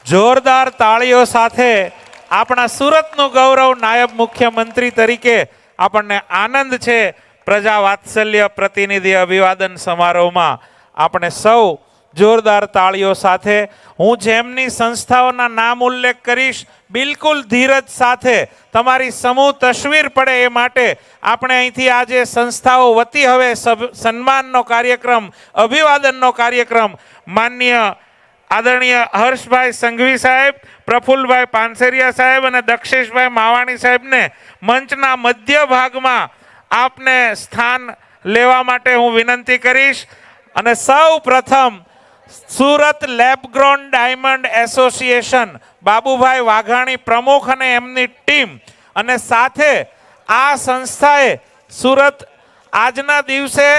જોરદાર તાળીઓ સાથે આપણા સુરતનું ગૌરવ નાયબ મુખ્યમંત્રી તરીકે આપણને આનંદ છે. પ્રજા વાત્સલ્ય પ્રતિનિધિ અભિવાદન સમારોહમાં આપણે સૌ જોરદાર તાળીઓ સાથે. હું જેમની સંસ્થાઓના નામ ઉલ્લેખ કરીશ બિલકુલ ધીરજ સાથે તમારી સમૂહ તસવીર પડે એ માટે આપણે અહીંથી આજે સંસ્થાઓ વતી હવે સન્માનનો કાર્યક્રમ, અભિવાદનનો કાર્યક્રમ માનનીય આદરણીય હર્ષભાઈ સંઘવી સાહેબ, પ્રફુલ્લભાઈ પાનસેરિયા સાહેબ અને દક્ષેશભાઈ માવાણી સાહેબને મંચના મધ્ય ભાગમાં આપને સ્થાન લેવા માટે હું વિનંતી કરીશ. અને સૌ પ્રથમ Surat lab-grown diamond association Babubhai Vaghani પ્રમુખ અને એમની ટીમ, અને સાથે આ સંસ્થાએ સુરત આજના દિવસે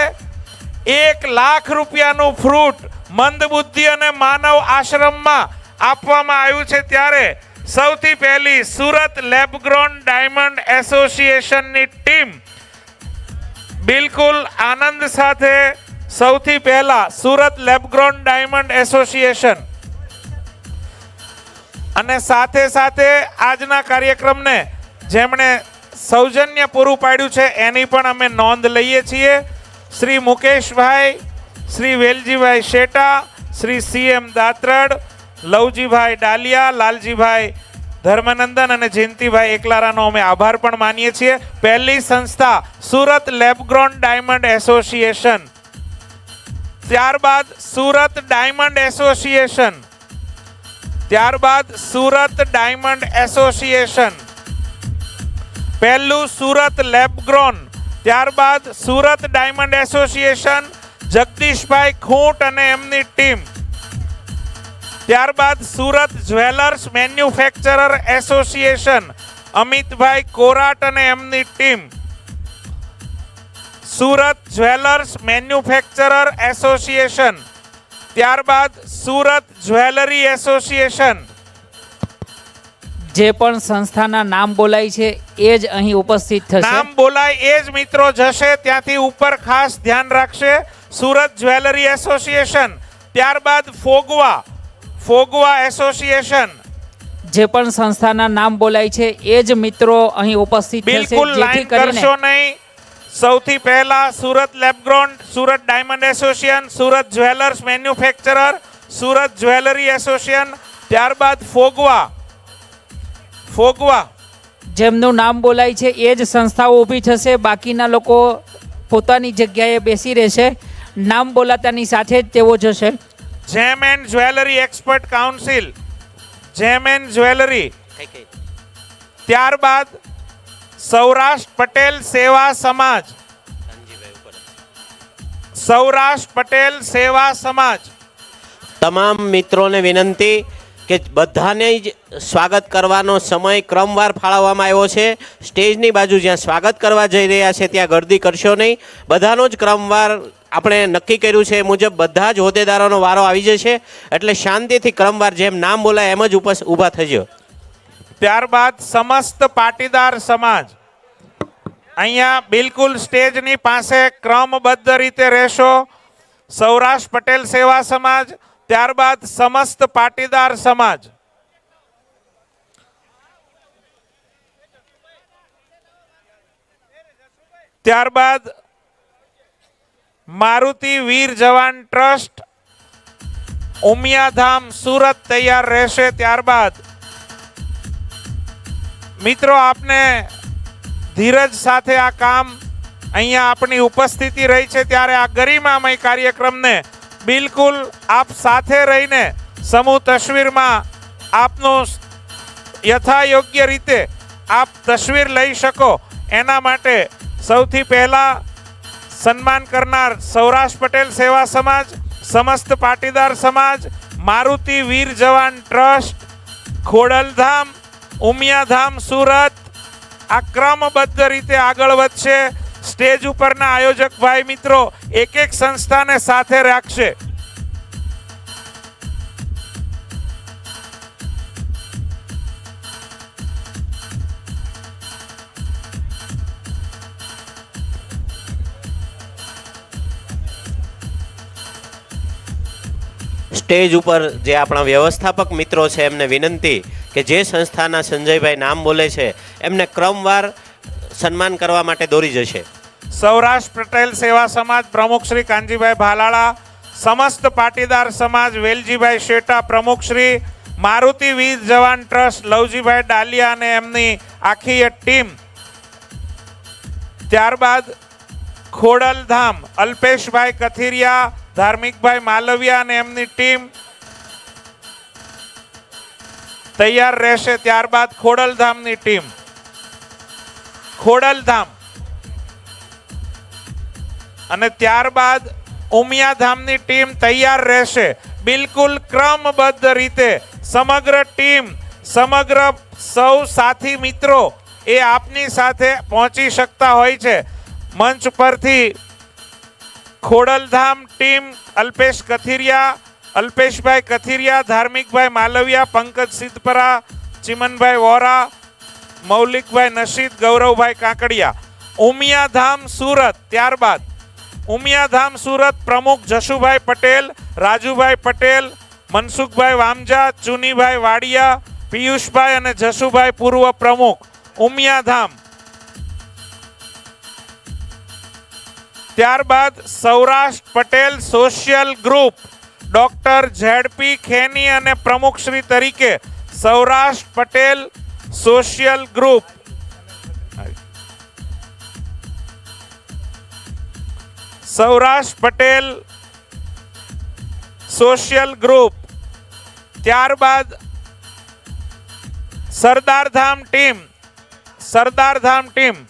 1 લાખ રૂપિયાનું ફ્રૂટ મંદબુદ્ધિ અને માનવ આશ્રમમાં આપવામાં આવ્યું છે. ત્યારે સૌથી પહેલી સુરત લેબગ્રોન ડાયમંડ એસોસિએશનની ટીમ બિલકુલ આનંદ સાથે સૌથી પહેલા સુરત લેબગ્રોન ડાયમંડ એસોસિએશન, અને સાથે સાથે આજના કાર્યક્રમને જેમણે સૌજન્ય પૂરું પાડ્યું છે એની પણ અમે નોંધ લઈએ છીએ. શ્રી મુકેશભાઈ, શ્રી વેલજીભાઈ શેટા, શ્રી CM દાત્રડ, લવજીભાઈ ડાલિયા, લાલજીભાઈ ધર્મનંદન અને જયંતિભાઈ એકલારાનો અમે આભાર પણ માનીએ છીએ. પહેલી સંસ્થા સુરત લેબગ્રોન ડાયમંડ એસોસિએશન, ત્યારબાદ સુરત ડાયમંડ એસોસિએશન, ત્યારબાદ સુરત ડાયમંડ એસોસિએશન, પહેલું સુરત લેબગ્રોન, ત્યારબાદ સુરત ડાયમંડ એસોસિએશન જગદીશભાઈ ખૂંટ અને એમની ટીમ, ત્યારબાદ Surat jewellers manufacturer association Amitbhai Korat અને એમની team, Surat jewellers manufacturer association, ત્યારબાદ સુરત જ્વેલરી એસોસિએશન. જે પણ સંસ્થાના નામ બોલાય છે એ જ અહીં ઉપસ્થિત થશે. નામ બોલાય એ જ મિત્રો જશે, ત્યાંથી ઉપર ખાસ ધ્યાન રાખશે. સુરત જ્વેલરી એસોસિએશન, ત્યારબાદ ફોગવા એસોસિએશન. જે પણ સંસ્થાના નામ બોલાય છે એ જ મિત્રો અહીં ઉપસ્થિત થશે. બિલકુલ લાઈન કરશો નહીં. સૌથી પહેલા Surat lab-grown, Surat diamond association, Surat jewellers manufacturer, Surat jewellery association, ત્યારબાદ ફોગવા. જેમનું નામ બોલાય છે એ જ સંસ્થાઓ ઊભી થશે. બાકીના લોકો પોતાની જગ્યાએ બેસી રહેશે. નામ બોલાતાની સાથે જ તેઓ જશે. જેમ એન્ડ જ્વેલરી એક્સપર્ટ કાઉન્સિલ, જેમ એન્ડ જ્વેલરી, ત્યારબાદ સૌરાષ્ટ્ર પટેલ સેવા સમાજ, સૌરાષ્ટ્ર પટેલ સેવા સમાજ. તમામ મિત્રોને વિનંતી કે બધાને જ સ્વાગત કરવાનો સમય ક્રમવાર ફાળવવામાં આવ્યો છે. સ્ટેજની બાજુ જ્યાં સ્વાગત કરવા જઈ રહ્યા છે ત્યાં ગર્દી કરશો નહીં. બધાનો જ ક્રમવાર આપણે નક્કી કર્યું છે એ મુજબ બધા જ હોદ્દેદારોનો વારો આવી જશે, એટલે શાંતિથી ક્રમવાર જેમ નામ બોલાય એમ જ ઊભા થજો. ત્યારબાદ સમસ્ત પાટીદાર સમાજ, અહીંયા બિલકુલ સ્ટેજની પાસે ક્રમબદ્ધ રીતે રહેશો. સૌરાષ્ટ્ર પટેલ સેવા સમાજ, ત્યારબાદ સમસ્ત પાટીદાર સમાજ. ત્યારબાદ મારુતિ વીર જવાન ટ્રસ્ટ ઉમિયાધામ સુરત તૈયાર રહેશે. ત્યારબાદ મિત્રો આપને ધીરજ સાથે આ કામ, અહીંયા આપણી ઉપસ્થિતિ રહી છે ત્યારે આ ગરિમામય કાર્યક્રમને બિલકુલ આપ સાથે રહીને સમૂહ તસવીરમાં આપનું યથાયોગ્ય રીતે આપ તસવીર લઈ શકો એના માટે સૌથી પહેલા સન્માન કરનાર સૌરાષ્ટ્ર પટેલ સેવા સમાજ, સમસ્ત પાટીદાર સમાજ, મારુતિ વીર જવાન ટ્રસ્ટ, ખોડલધામ, ઉમિયાધામ સુરત આ ક્રમબદ્ધ રીતે આગળ વધશે. સ્ટેજ ઉપરના આયોજક ભાઈ મિત્રો એક એક સંસ્થાને સાથે રાખશે. સ્ટેજ ઉપર જે આપણા વ્યવસ્થાપક મિત્રો છે એમને વિનંતી કે જે સંસ્થાના સંજયભાઈ નામ બોલે છે એમને ક્રમવાર સન્માન કરવા માટે દોરી જશે. સૌરાષ્ટ્ર પટેલ સેવા સમાજ પ્રમુખ શ્રી કાનજીભાઈ ભાલાળા, સમસ્ત પાટીદાર સમાજ વેલજીભાઈ શેઠા પ્રમુખ શ્રી, મારુતિ વીર જવાન ટ્રસ્ટ લવજીભાઈ ડાલિયા અને એમની આખી એક ટીમ. ત્યારબાદ ખોડલધામ અલ્પેશભાઈ કથિરિયા, ધાર્મિકભાઈ માલવિયા અને એમની ટીમ તૈયાર રહેશે. ત્યારબાદ ખોડલધામની ટીમ, ખોડલધામ અને ત્યારબાદ ઉમિયાધામની ટીમ તૈયાર રહેશે. બિલકુલ ક્રમબદ્ધ રીતે સમગ્ર ટીમ, સમગ્ર સૌ સાથી મિત્રો એ આપની સાથે પહોંચી શકતા હોય છે. મંચ પરથી ખોડલધામ ટીમ અલ્પેશભાઈ કથિરિયા, ધાર્મિકભાઈ માલવિયા, પંકજ સિદ્ધપરા, ચિમનભાઈ વોરા, મૌલિકભાઈ નશીદ, ગૌરવભાઈ કાકડિયા. ઉમિયાધામ સુરત, ત્યારબાદ ઉમિયાધામ સુરત પ્રમુખ જશુભાઈ પટેલ, રાજુભાઈ પટેલ, મનસુખભાઈ વામજા, ચુનીભાઈ વાડિયા, પિયુષભાઈ અને જશુભાઈ પૂર્વ પ્રમુખ ઉમિયાધામ. ત્યારબાદ Saurashtra Patel social group doctor ZP Kheni અને પ્રમુખ શ્રી તરીકે Saurashtra Patel social group. Saurashtra Patel social group. ત્યારબાદ Sardardham team, Sardardham team.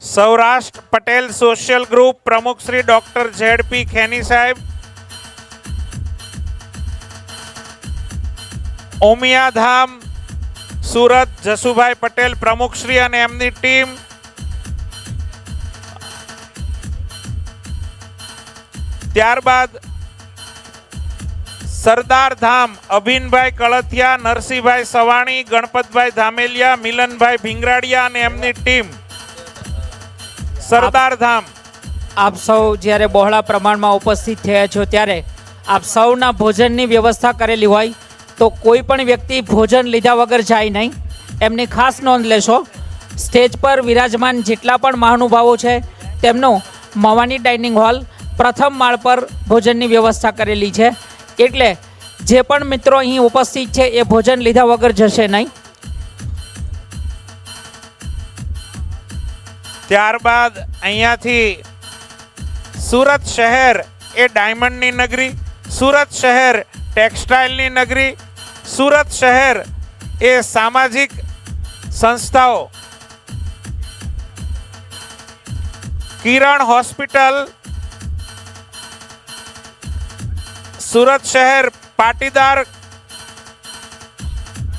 Saurashtra Patel social group પ્રમુખ શ્રી ડોક્ટર ઝેડપી ખેની સાહેબ, ઉમિયાધામ સુરત જસુભાઈ પટેલ પ્રમુખ શ્રી અને એમની ટીમ. ત્યારબાદ સરદારધામ અભિનભાઈ કળથિયા, નરસિંહભાઈ સવાણી, ગણપતભાઈ ધામેલિયા, મિલનભાઈ ભીંગરાડિયા અને એમની ટીમ. સરદારધામ. આપ સૌ જ્યારે બહોળા પ્રમાણમાં ઉપસ્થિત થયા છો ત્યારે આપ સૌના ભોજનની વ્યવસ્થા કરેલી હોય તો કોઈ પણ વ્યક્તિ ભોજન લીધા વગર જાય નહીં, એમની ખાસ નોંધ લેશો. સ્ટેજ પર વિરાજમાન જેટલા પણ મહાનુભાવો છે તેમનું મવાની ડાઇનિંગ હોલ પ્રથમ માળ પર ભોજનની વ્યવસ્થા કરેલી છે, એટલે જે પણ મિત્રો અહીં ઉપસ્થિત છે એ ભોજન લીધા વગર જશે નહીં. ત્યારબાદ અહીંયાથી સુરત શહેર એ ડાયમંડની નગરી, સુરત શહેર ટેક્સટાઇલની નગરી, સુરત શહેર એ સામાજિક સંસ્થાઓ, કિરણ હોસ્પિટલ, સુરત શહેર પાટીદાર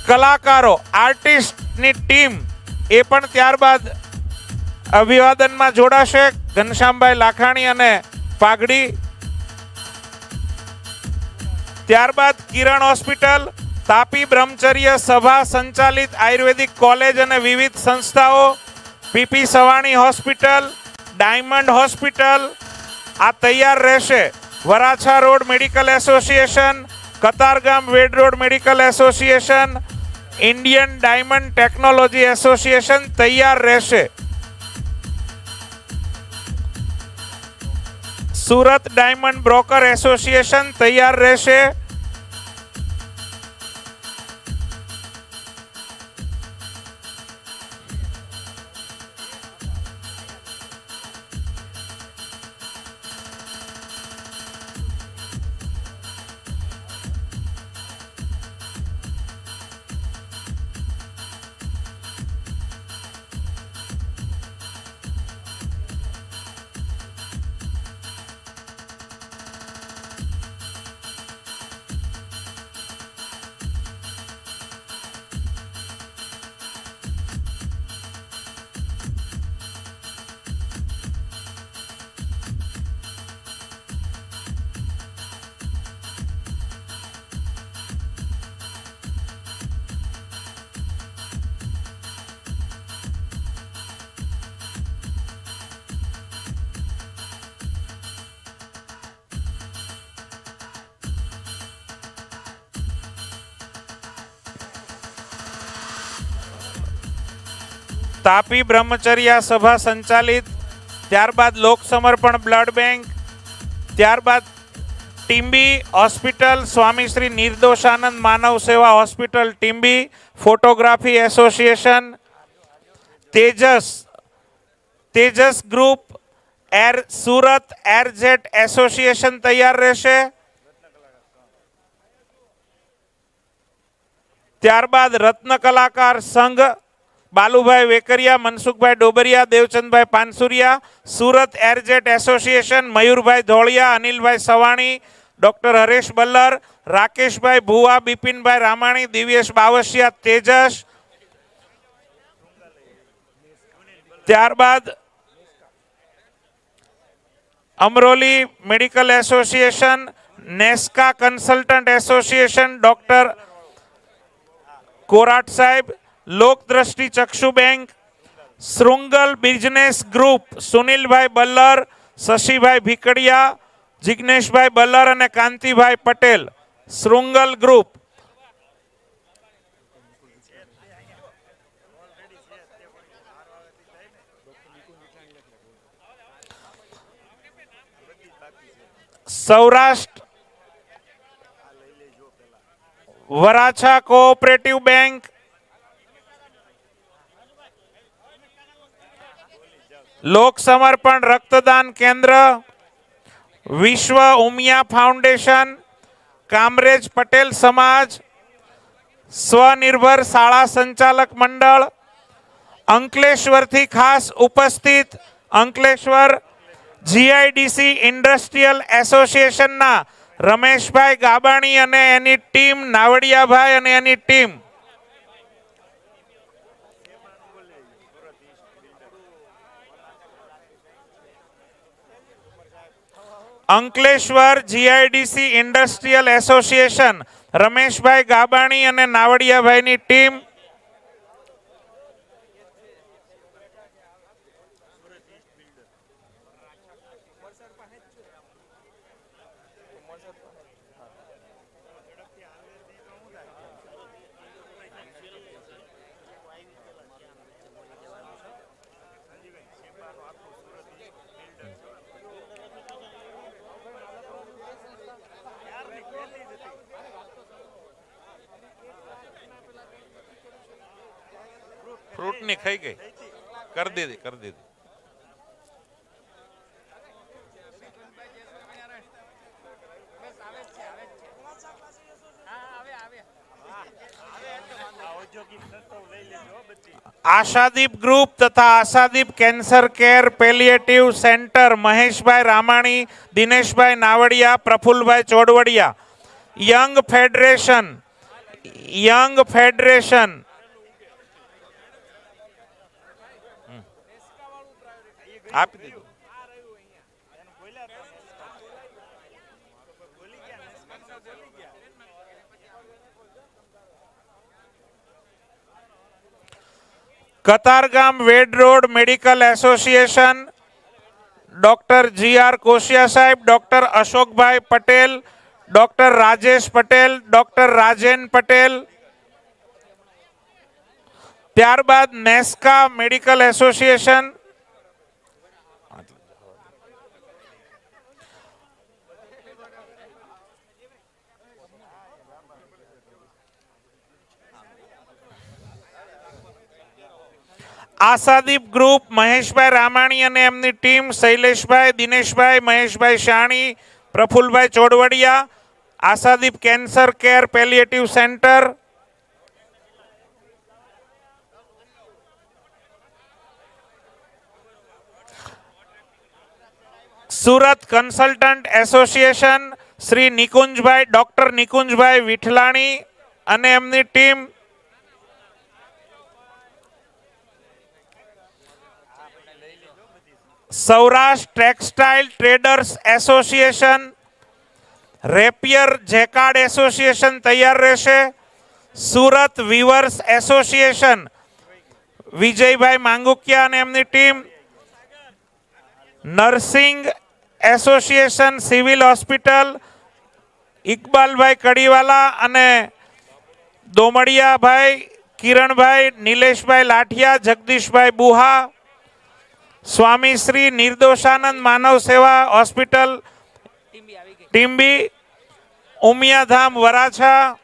કલાકારો આર્ટિસ્ટની ટીમ એ પણ ત્યારબાદ અભિવાદનમાં જોડાશે. ઘનશ્યામભાઈ લાખાણી અને પાઘડી. ત્યારબાદ કિરણ હોસ્પિટલ, તાપી બ્રહ્મચર્ય સભા સંચાલિત આયુર્વેદિક કોલેજ અને વિવિધ સંસ્થાઓ, PP Savani hospital, diamond hospital આ તૈયાર રહેશે. Varachha road medical association, Katargam Ved road medical association, Indian diamond technology association તૈયાર રહેશે. સુરત ડાયમંડ બ્રોકર એસોસિએશન તૈયાર રહેશે. તાપી બ્રહ્મચર્યા સભા સંચાલિત, ત્યારબાદ લોક સમર્પણ બ્લડ બેંક, ત્યારબાદ ટીમ્બી hospital, Swami Shri Nirdoshanand Manav Seva hospital Timbi, photography association, Tejas group, Surat airjet association તૈયાર રહેશે. ત્યારબાદ Ratna Kalakar Sangh, Balubhai Vekariya, Mansukhbhai Dobariya, Devchandbhai Pansuriya, Surat airjet association, Mayurbhai Dholiya, Anilbhai Savani, doctor Haresh Ballar, Rakeshbhai Bhuva, Bipinbhai Ramani, Divyesh Bavasiya, Tejas. ત્યારબાદ અમરોલી મેડિકલ એસોસિએશન, નેસ્કા કન્સલ્ટન્ટ એસોસિએશન, ડોક્ટર કોરાટ સાહેબ, Lokdrashti Chakshu bank, Shringal business group, Sunilbhai Ballar, Shashibhai Bhikadiya, Jigneshbhai Ballar અને Kantibhai Patel, Shringal group. Saurashtra Varachha cooperative bank, લોક સમર્પણ રક્તદાન કેન્દ્ર, વિશ્વ ઉમિયા ફાઉન્ડેશન, કામરેજ પટેલ સમાજ, સ્વનિર્ભર શાળા સંચાલક મંડળ, અંકલેશ્વરથી ખાસ ઉપસ્થિત અંકલેશ્વર જીઆઈડીસી ઇન્ડસ્ટ્રીયલ એસોસિએશનના રમેશભાઈ ગાબાણી અને એની ટીમ, નાવડિયાભાઈ અને એની team. Ankleshwar GIDC industrial association, Rameshbhai Gabani અને નાવડિયાભાઈની ટીમ. ફ્રૂટની ખાઈ ગઈ, કરી દીધી. આશાદીપ ગ્રુપ તથા Ashadeep cancer care palliative centre, Maheshbhai Ramani, Dineshbhai Navadiya, Prafulbhai Chodvadiya. Young federation આપી દીધું. Katargam Ved road medical association, doctor GR Koshiya સાહેબ, doctor Ashokbhai Patel, doctor Rajesh Patel, doctor Rajen Patel. ત્યારબાદ નેસ્કા medical association, Ashadeep group, Maheshbhai Ramani અને એમની team, Shaileshbhai, Dineshbhai, Maheshbhai Shani, Prafulbhai Chodvadiya, Ashadeep cancer care palliative centre. Surat consultant association, Shri Nikunjbhai, doctor Nikunjbhai Vithlani અને એમની team. Saurashtra textile traders association, rapier jacquard association તૈયાર રહેશે. સુરત વીવર્સ એસોસિએશન, વિજયભાઈ માંગુકિયા અને એમની team. Nursing association civil hospital, Iqbalbhai Kadiwala અને દોમડિયાભાઈ કિરણભાઈ નિલેશભાઈ લાઠિયા, જગદીશભાઈ બુહા, Swami Shri Nirdoshanand Manav Seva hospital Timbi, Umiyadham Varachha,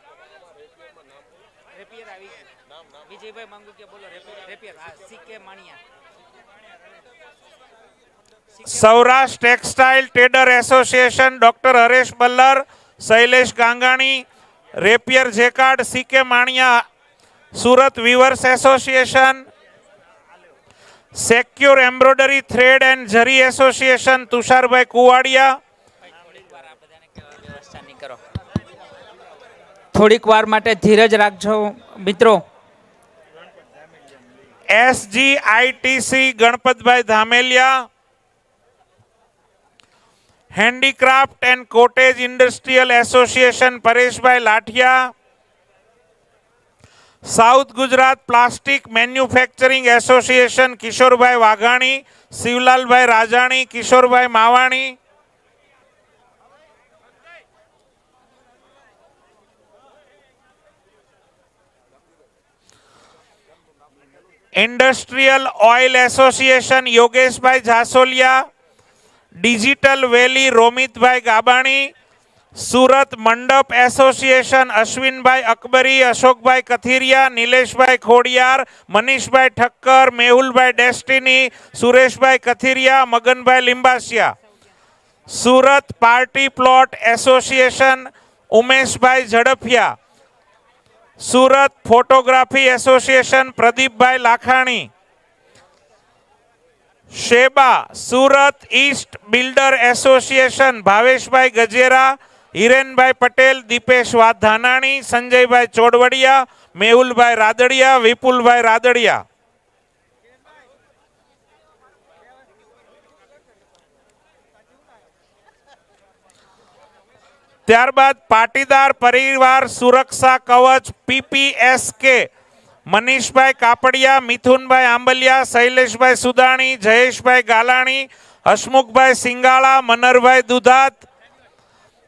Saurashtra textile trader association doctor Haresh Ballar, Shailesh Gangani, rapier jacquard CK Maniya, Surat weavers association, secure embroidery thread and zari association Tusharbhai Kuvadiya, થોડીક વાર માટે ધીરજ રાખજો મિત્રો. SGITC Ganpatbhai Dhameliya, handicraft and cottage industrial association Pareshbhai Lathiya, south Gujarat plastic manufacturing association Kishorbhai Vaghani, Shivlalbhai Rajani, Kishorbhai Mavani, industrial oil association Yogeshbhai Jasoliya, digital valley Romitbhai Gabani, Surat મંડપ association Ashwinbhai Akbari, Ashokbhai Kathiriya, Nileshbhai Khodiyar, Manishbhai Thakkar, Mehulbhai Destiny, Sureshbhai Kathiriya, Maganbhai Limbasiya, Surat party plot association Umeshbhai Zadafiya, Surat photography association Pradeepbhai Lakhani, શેબા Surat east builder association Bhaveshbhai Gajera, Hirenbhai Patel, Dipesh Dhanani, Sanjaybhai Chodvadiya, Mehulbhai Radadiya, Vipulbhai Radadiya. ત્યારબાદ પાટીદાર પરિવાર સુરક્ષા કવચ PPSK Manishbhai Kapadiya, Mithunbhai Ambaliya, Shaileshbhai Sudani, Jayeshbhai Galani, Hasmukhbhai Singala, Manarbhai Dudhat,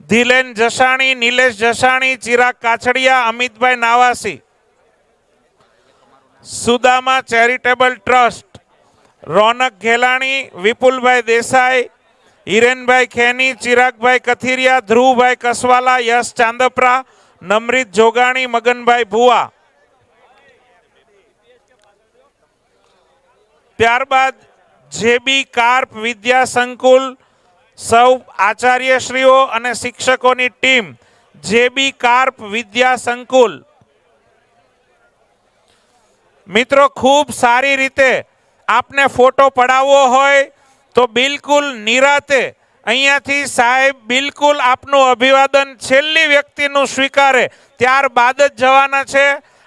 Dhilen Jasani, Nilesh Jasani, Chirag Kachhadiya, Amitbhai Navasi, Sudama charitable trust રોનક ઘેલાણી, વિપુલભાઈ દેસાઈ, હિરેનભાઈ ખેની, ચિરાગભાઈ કથિરિયા, ધ્રુવભાઈ કસવાલા, યશ ચાંદપરા, નમરીત જોગાણી, મગનભાઈ ભુવા. ત્યારબાદ જેબી કાર્પ વિદ્યા સંકુલ સૌ આચાર્યશ્રીઓ અને શિક્ષકોની ટીમ જેબી કાર્પ વિદ્યા સંકુલ. મિત્રો ખૂબ સારી રીતે આપને ફોટો પડાવવો હોય તો બિલકુલ નિરાતે અહીંયાથી સાહેબ બિલકુલ આપનું અભિવાદન છેલ્લી વ્યક્તિનું સ્વીકારે ત્યારબાદ જ જવાના છે.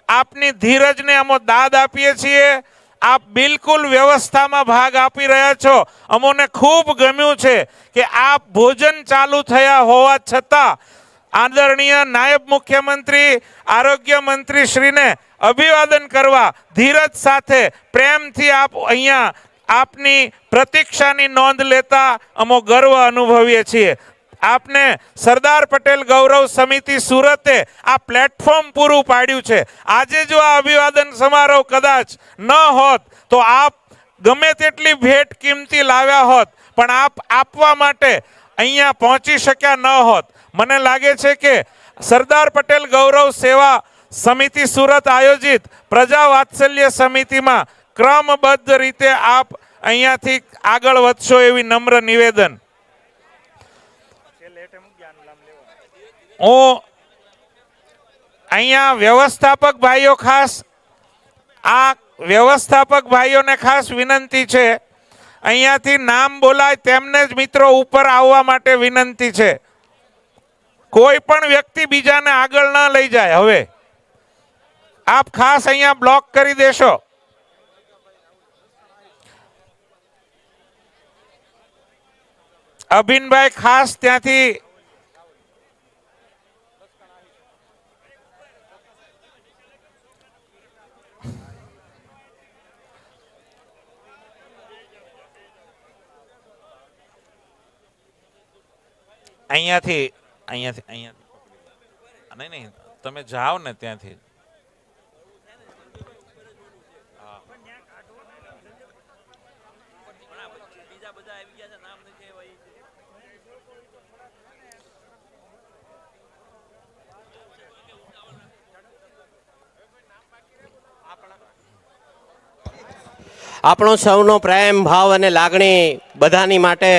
આપની ધીરજને અમે દાદ આપીએ છીએ. આપ બિલકુલ વ્યવસ્થામાં ભાગ આપી રહ્યા છો. અમોને ખૂબ ગમ્યું છે કે આપ ભોજન ચાલુ થયા હોવા છતાં આદરણીય નાયબ મુખ્યમંત્રી આરોગ્ય મંત્રી શ્રીને અભિવાદન કરવા ધીરજ સાથે પ્રેમથી આપ અહીંયા આપની પ્રતીક્ષાની નોંધ લેતા અમો ગર્વ અનુભવીએ છીએ. આપને સરદાર પટેલ ગૌરવ સમિતિ સુરતે આ પ્લેટફોર્મ પૂરું પાડ્યું છે. આજે જો આ અભિવાદન સમારોહ કદાચ ન હોત તો આપ ગમે તેટલી ભેટ કિંમતી લાવ્યા હોત પણ આપ આપવા માટે અહીંયા પહોંચી શક્યા ન હોત. મને લાગે છે કે સરદાર પટેલ ગૌરવ સેવા સમિતિ સુરત આયોજિત પ્રજા વાત્સલ્ય સમિતિમાં ક્રમબદ્ધ રીતે આપ અહીંયાથી આગળ વધશો એવી નમ્ર નિવેદન. હું અહીંયા વ્યવસ્થાપક ભાઈઓ ખાસ આ વ્યવસ્થાપક ભાઈઓને ખાસ વિનંતી છે અહીંયાથી નામ બોલાય તેમને જ મિત્રો ઉપર આવવા માટે વિનંતી છે. કોઈ પણ વ્યક્તિ બીજાને આગળ ન લઈ જાય. હવે આપ ખાસ અહીંયા બ્લોક કરી દેશો. અભિનભાઈ ખાસ ત્યાંથી અહીંયાથી નહીં તમે જાઓ ને ત્યાંથી આપણો સૌનો પ્રેમ ભાવ અને લાગણી બધાની માટે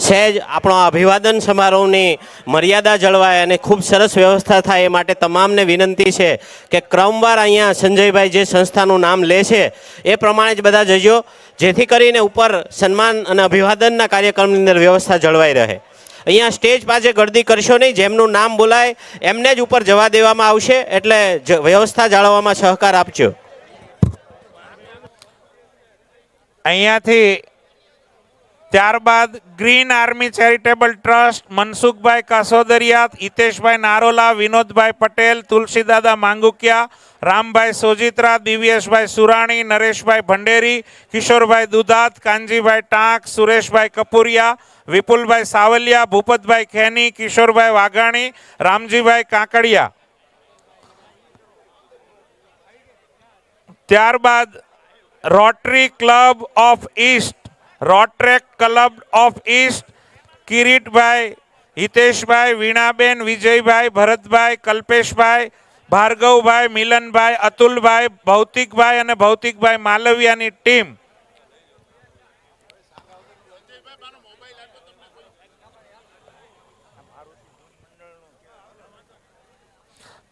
છે જ. આપણો અભિવાદન સમારોહની મર્યાદા જળવાય અને ખૂબ સરસ વ્યવસ્થા થાય એ માટે તમામને વિનંતી છે કે ક્રમવાર અહીંયા સંજયભાઈ જે સંસ્થાનું નામ લે છે એ પ્રમાણે જ બધા જજો, જેથી કરીને ઉપર સન્માન અને અભિવાદનના કાર્યક્રમની અંદર વ્યવસ્થા જળવાઈ રહે. અહીંયા સ્ટેજ પાસે ગળદી કરશો નહીં, જેમનું નામ બોલાય એમને જ ઉપર જવા દેવામાં આવશે, એટલે વ્યવસ્થા જાળવવામાં સહકાર આપજો. અહીંયાથી ત્યારબાદ green army charitable trust, Mansukhbhai Kasodariya, Hiteshbhai Narola, Vinodbhai Patel, Tulsidada Mangukiya, Rambhai Sojitra, Divyeshbhai Surani, Nareshbhai Bhanderi, Kishorbhai Dudhat, Kanjibhai Tank, Sureshbhai Kapuriya, Vipulbhai Savaliya, Bhupatbhai Kheni, Kishorbhai Vaghani, Ramjibhai Kakadiya. ત્યારબાદ Rotary club of east, Rotaract club of east, Kiritbhai, Hiteshbhai, Veenaben, Vijaybhai, Bharatbhai, Kalpeshbhai, Bhargavbhai, Milanbhai, Atulbhai, Bhautikbhai અને ભૌતિકભાઈ માલવિયાની ટીમ.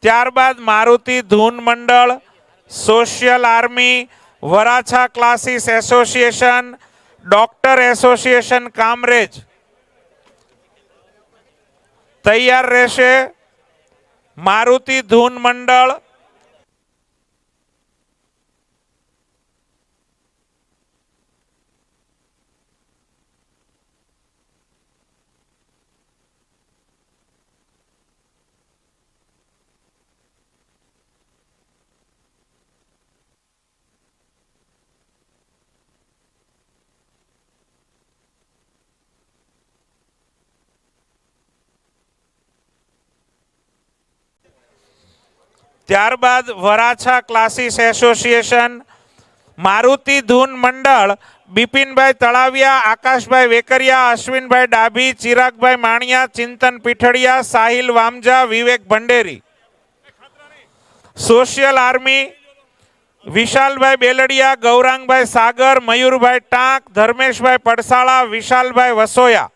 ત્યારબાદ Maruti Dhun Mandal, social army, Varachha classes association, doctor association Kamrej તૈયાર રહેશે. મારુતિ ધૂન મંડળ, ત્યારબાદ Varachha classes association, Maruti Dhun Mandal, Bipinbhai Talaviya, Akashbhai Vekariya, Ashwinbhai Dabhi, Chiragbhai Maniya, Chintan Pithadiya, Sahil Vamja, Vivek Bhanderi. Social army, Vishalbhai Beldiya, Gaurangbhai સાગર, મયુરભાઈ ટાંક, ધર્મેશભાઈ પડસાળા, વિશાલભાઈ વસોયા.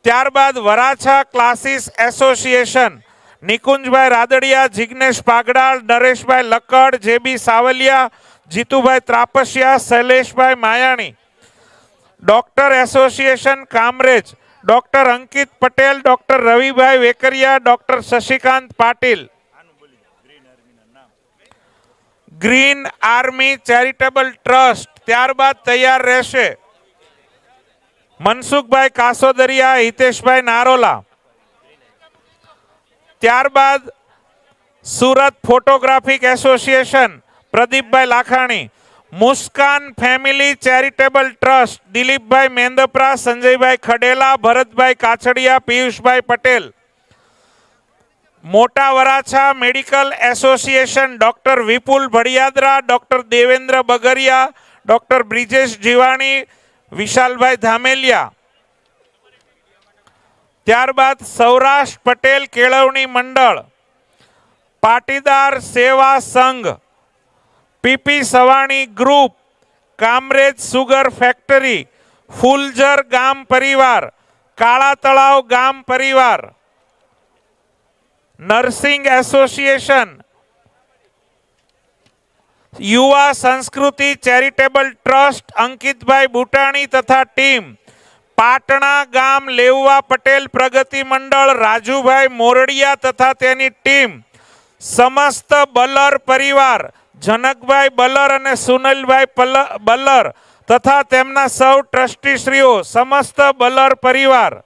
ત્યારબાદ Varachha classes association, Nikunjbhai Radadiya, Jignesh Pagdal, Nareshbhai Lakad, JB Savaliya, Jitubhai Trapasiya, Shaileshbhai Mayani. Doctor association Kamrej, doctor Ankit Patel, doctor Ravibhai Vekariya, doctor Shashikant Patil. Green army charitable trust ત્યારબાદ તૈયાર રહેશે. મનસુખભાઈ કાસોદરિયા, હિતેશભાઈ નારોલા. ત્યારબાદ Surat photographic association, Pradeepbhai Lakhani. Muskan family charitable trust, Dilipbhai Mendapara, Sanjaybhai Khadela, Bharatbhai Kachhadiya, Piyushbhai Patel. મોટા Varachha medical association, doctor Vipul Bhadiyadara, doctor Devendra Bagaria, doctor Brijesh Jivani, વિશાલભાઈ ધામેલિયા. ત્યારબાદ સૌરાષ્ટ્ર પટેલ કેળવણી મંડળ, Patidar Seva Sangh, PP Savani group, Kamrej sugar factory, Fulzar ગામ પરિવાર, કાળા તળાવ ગામ પરિવાર. નર્સિંગ એસોસિએશન, યુવા સંસ્કૃતિ ચેરિટેબલ ટ્રસ્ટ, અંકિતભાઈ બુટાણી તથા ટીમ. પાટણા ગામ લેવવા પટેલ પ્રગતિ મંડળ, રાજુભાઈ મોરડિયા તથા તેની ટીમ. સમસ્ત બલર પરિવાર, જનકભાઈ બલર અને સુનિલભાઈ બલર તથા તેમના સૌ ટ્રસ્ટીશ્રીઓ, સમસ્ત બલર પરિવાર.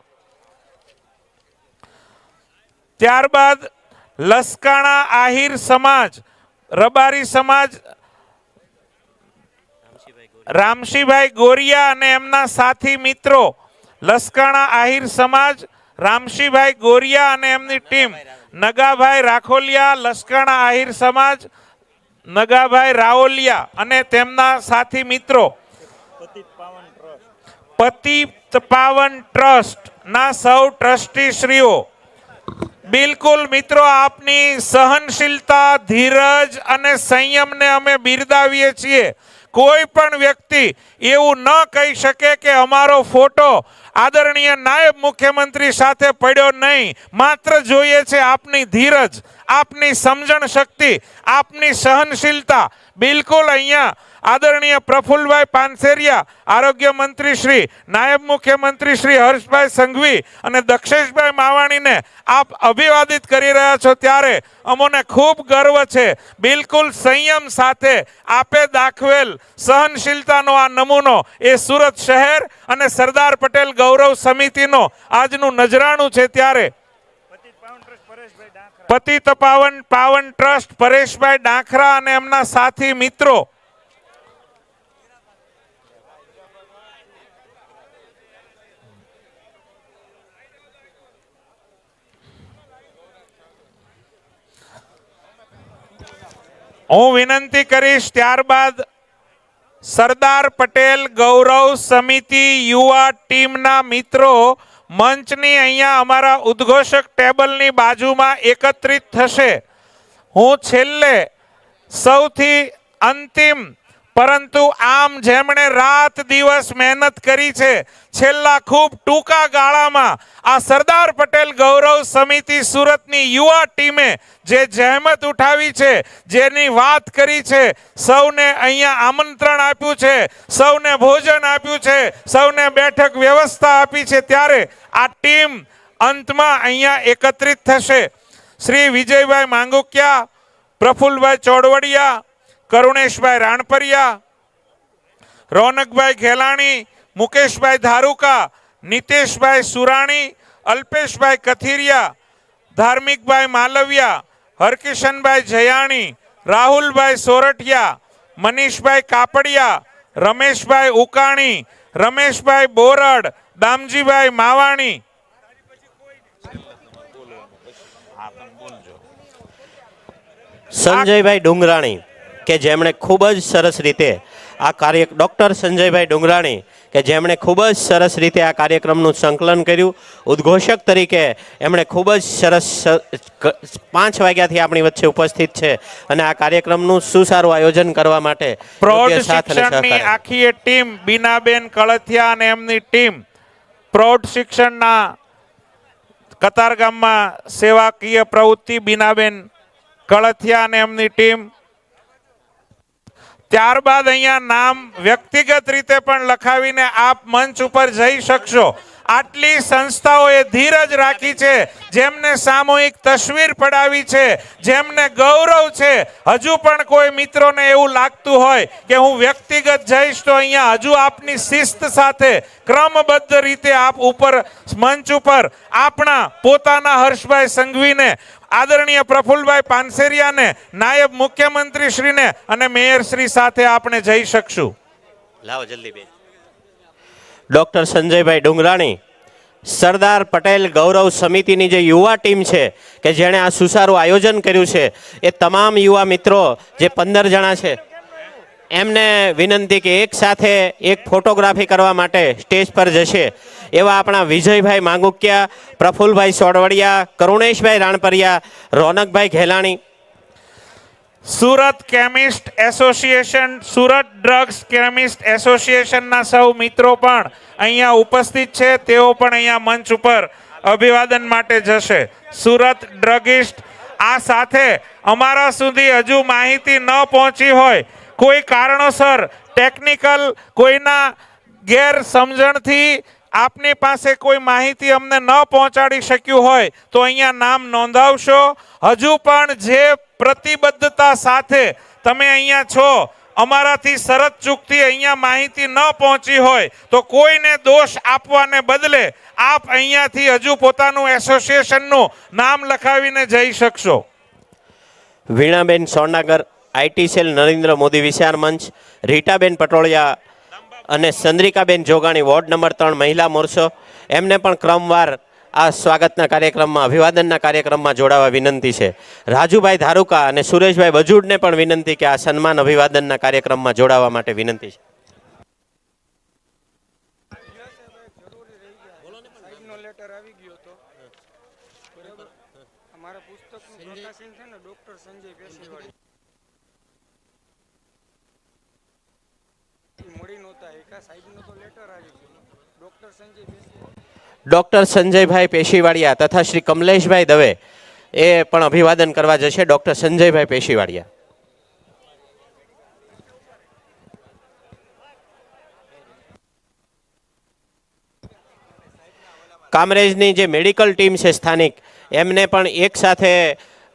ત્યારબાદ લસકાણા આહિર સમાજ, રબારી સમાજ, રામશીભાઈ ગોરિયા અને એમના સાથી મિત્રો. લસકાણા આહિર સમાજ, રામશીભાઈ ગોરિયા અને એમની ટીમ. નગાભાઈ રાખોલિયા, લસકાણા આહિર સમાજ, નગાભાઈ રાઓલિયા અને તેમના સાથી મિત્રો. પતિત પાવન ટ્રસ્ટ ના સૌ ટ્રસ્ટીશ્રીઓ. બિલકુલ મિત્રો, આપની સહનશીલતા, ધીરજ અને સંયમને અમે બિરદાવીએ છીએ. કોઈ પણ વ્યક્તિ એવું ન કહી શકે કે અમારો ફોટો આદરણીય નાયબ મુખ્યમંત્રી સાથે પડ્યો નહીં. માત્ર જોઈએ છે આપની ધીરજ, આપની સમજણ શક્તિ, આપની સહનશીલતા. બિલકુલ અહીંયા આદરણીય પ્રફુલ્લભાઈ પાનસેરિયા, આરોગ્ય મંત્રી શ્રી, નાયબ મુખ્યમંત્રી શ્રી હર્ષભાઈ સંઘવી અને દક્ષેશભાઈ માવાણીને આપ અભિવાદિત કરી રહ્યા છો ત્યારે અમોને ખૂબ ગર્વ છે. બિલકુલ સંયમ સાથે આપે દાખવેલ સહનશીલતાનો આ નમૂનો એ સુરત શહેર અને સરદાર પટેલ ગૌરવ સમિતિનો આજનું નજરાણું છે. ત્યારે પતિત પાવન ટ્રસ્ટ પરેશભાઈ ડાખરા અને એમના સાથી મિત્રો, હું વિનંતી કરીશ ત્યારબાદ સરદાર પટેલ ગૌરવ સમિતિ યુવા ટીમના મિત્રો મંચની અહીંયા અમારા ઉદ્ઘોષક ટેબલની બાજુમાં એકત્રિત થશે. હું છેલ્લે સૌથી અંતિમ પરંતુ આમ જેમણે રાત દિવસ મહેનત કરી છે, છેલ્લા ખૂબ ટૂંકા ગાળામાં આ સરદાર પટેલ ગૌરવ સમિતિ સુરતની યુવા ટીમે જે જહેમત ઉઠાવી છે, જેની વાત કરી છે, સૌને અહીંયા આમંત્રણ આપ્યું છે, સૌને ભોજન આપ્યું છે, સૌને બેઠક વ્યવસ્થા આપી છે, ત્યારે આ ટીમ અંતમાં અહીંયા એકત્રિત થશે. શ્રી વિજયભાઈ માંગુકિયા, પ્રફુલ્લભાઈ ચોડવડિયા, કરુણેશભાઈ રાણપરિયા, રોનકભાઈ ઘેલાણી, મુકેશભાઈ ધારુકા, નીતેશભાઈ સુરાણી, અલ્પેશભાઈ કથિરિયા, ધાર્મિકભાઈ માલવિયા, હરકિશનભાઈ જયાણી, રાહુલભાઈ સોરઠિયા, મનીષભાઈ કાપડિયા, રમેશભાઈ ઉકાણી, રમેશભાઈ બોરડ, દામજીભાઈ માવાણી, સંજયભાઈ ડુંગરાણી કે જેમણે ખૂબ જ સરસ રીતે આ કાર્ય, ડૉક્ટર સંજયભાઈ ડુંગરાણી કે જેમણે ખૂબ જ સરસ રીતે આ કાર્યક્રમનું સંકલન કર્યું. ઉદ્ઘોષક તરીકે એમણે ખૂબ જ સરસ 5 વાગ્યાથી આપણી વચ્ચે ઉપસ્થિત છે અને આ કાર્યક્રમનું સુસારું આયોજન કરવા માટે પ્રૌઢ શિક્ષણની આખી ટીમ, બીનાબેન કળથિયા અને એમની ટીમ, પ્રૌઢ શિક્ષણના કતારગામમાં સેવાકીય પ્રવૃત્તિ બીનાબેન કળથિયા અને એમની ટીમ. ત્યારબાદ અહીંયા નામ વ્યક્તિગત રીતે પણ લખાવીને આપ મંચ ઉપર જઈ શકશો. આટલી સંસ્થાઓએ ધીરજ રાખી છે, જેમને સામૂહિક તસવીર પડાવી છે, જેમને ગૌરવ છે. હજુ પણ કોઈ મિત્રોને એવું લાગતું હોય કે હું વ્યક્તિગત જઈશ તો અહીંયા હજુ આપની શિસ્ત સાથે ક્રમબદ્ધ રીતે આપ ઉપર મંચ ઉપર આપણા પોતાના હર્ષભાઈ સંઘવીને, આદરણીય પ્રફુલ્લભાઈ પાનસેરિયાને, નાયબ મુખ્યમંત્રી શ્રીને અને મેયર શ્રી સાથે આપણે જઈ શકશું. લાવો જલ્દી બેન. ડૉક્ટર સંજયભાઈ ડુંગરાણી, સરદાર પટેલ ગૌરવ સમિતિની જે યુવા ટીમ છે કે જેણે આ સુસારું આયોજન કર્યું છે, એ તમામ યુવા મિત્રો જે 15 જણા છે એમને વિનંતી કે એક સાથે એક ફોટોગ્રાફી કરવા માટે સ્ટેજ પર જશે. એવા આપણા Vijaybhai Mangukiya, Prafullbhai Sodvadiya, Karuneshbhai Ranpariya, Ronakbhai Ghelani, Surat chemist association, Surat drugs chemist એસોસિએશનના સૌ મિત્રો પણ અહીંયા ઉપસ્થિત છે. તેઓ પણ અહીંયા મંચ ઉપર અભિવાદન માટે જશે. સુરત ડ્રગિસ્ટ, આ સાથે અમારા સુધી હજુ માહિતી ન પહોંચી હોય, કોઈ કારણોસર ટેકનિકલ કોઈના ગેરસમજણથી આપની પાસે કોઈ માહિતી અમને ન પહોંચાડી શક્યું હોય તો અહીંયા નામ નોંધાવશો. હજુ પણ જે પ્રતિબદ્ધતા સાથે તમે અહીંયા છો, અમારાથી શરત ચૂકથી અહીંયા માહિતી ન પહોંચી હોય તો કોઈને દોષ આપવાને બદલે આપ અહીંયાથી હજુ પોતાનું એસોસિએશનનું નામ લખાવીને જઈ શકશો. વીણાબેન સોનાગર, આઈટી સેલ નરેન્દ્ર મોદી વિચાર મંચ, રીટાબેન પટોળિયા અને ચંદ્રિકાબેન જોગાણી, વોર્ડ નંબર 3 મહિલા મોરચો, એમને પણ ક્રમવાર આ સ્વાગતના કાર્યક્રમમાં, અભિવાદનના કાર્યક્રમમાં જોડાવા વિનંતી છે. રાજુભાઈ ધારુકા અને સુરેશભાઈ બજુડને પણ વિનંતી કે આ સન્માન અભિવાદનના કાર્યક્રમમાં જોડાવા માટે વિનંતી છે. ડૉક્ટર સંજયભાઈ પેશીવાડિયા તથા શ્રી કમલેશભાઈ દવે એ પણ અભિવાદન કરવા જશે. ડૉક્ટર સંજયભાઈ પેશીવાડિયા. કામરેજની જે મેડિકલ ટીમ છે સ્થાનિક, એમને પણ એક સાથે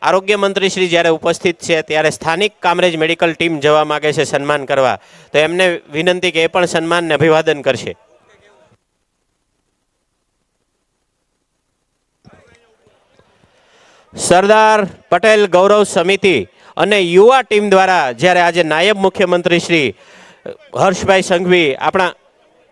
આરોગ્ય મંત્રી શ્રી જ્યારે ઉપસ્થિત છે ત્યારે સ્થાનિક કામરેજ મેડિકલ ટીમ જવા માગે છે સન્માન કરવા, તો એમને વિનંતી કે એ પણ સન્માનને અભિવાદન કરશે. સરદાર પટેલ ગૌરવ સમિતિ અને યુવા ટીમ દ્વારા જ્યારે આજે નાયબ મુખ્યમંત્રી શ્રી હર્ષભાઈ સંઘવી, આપણા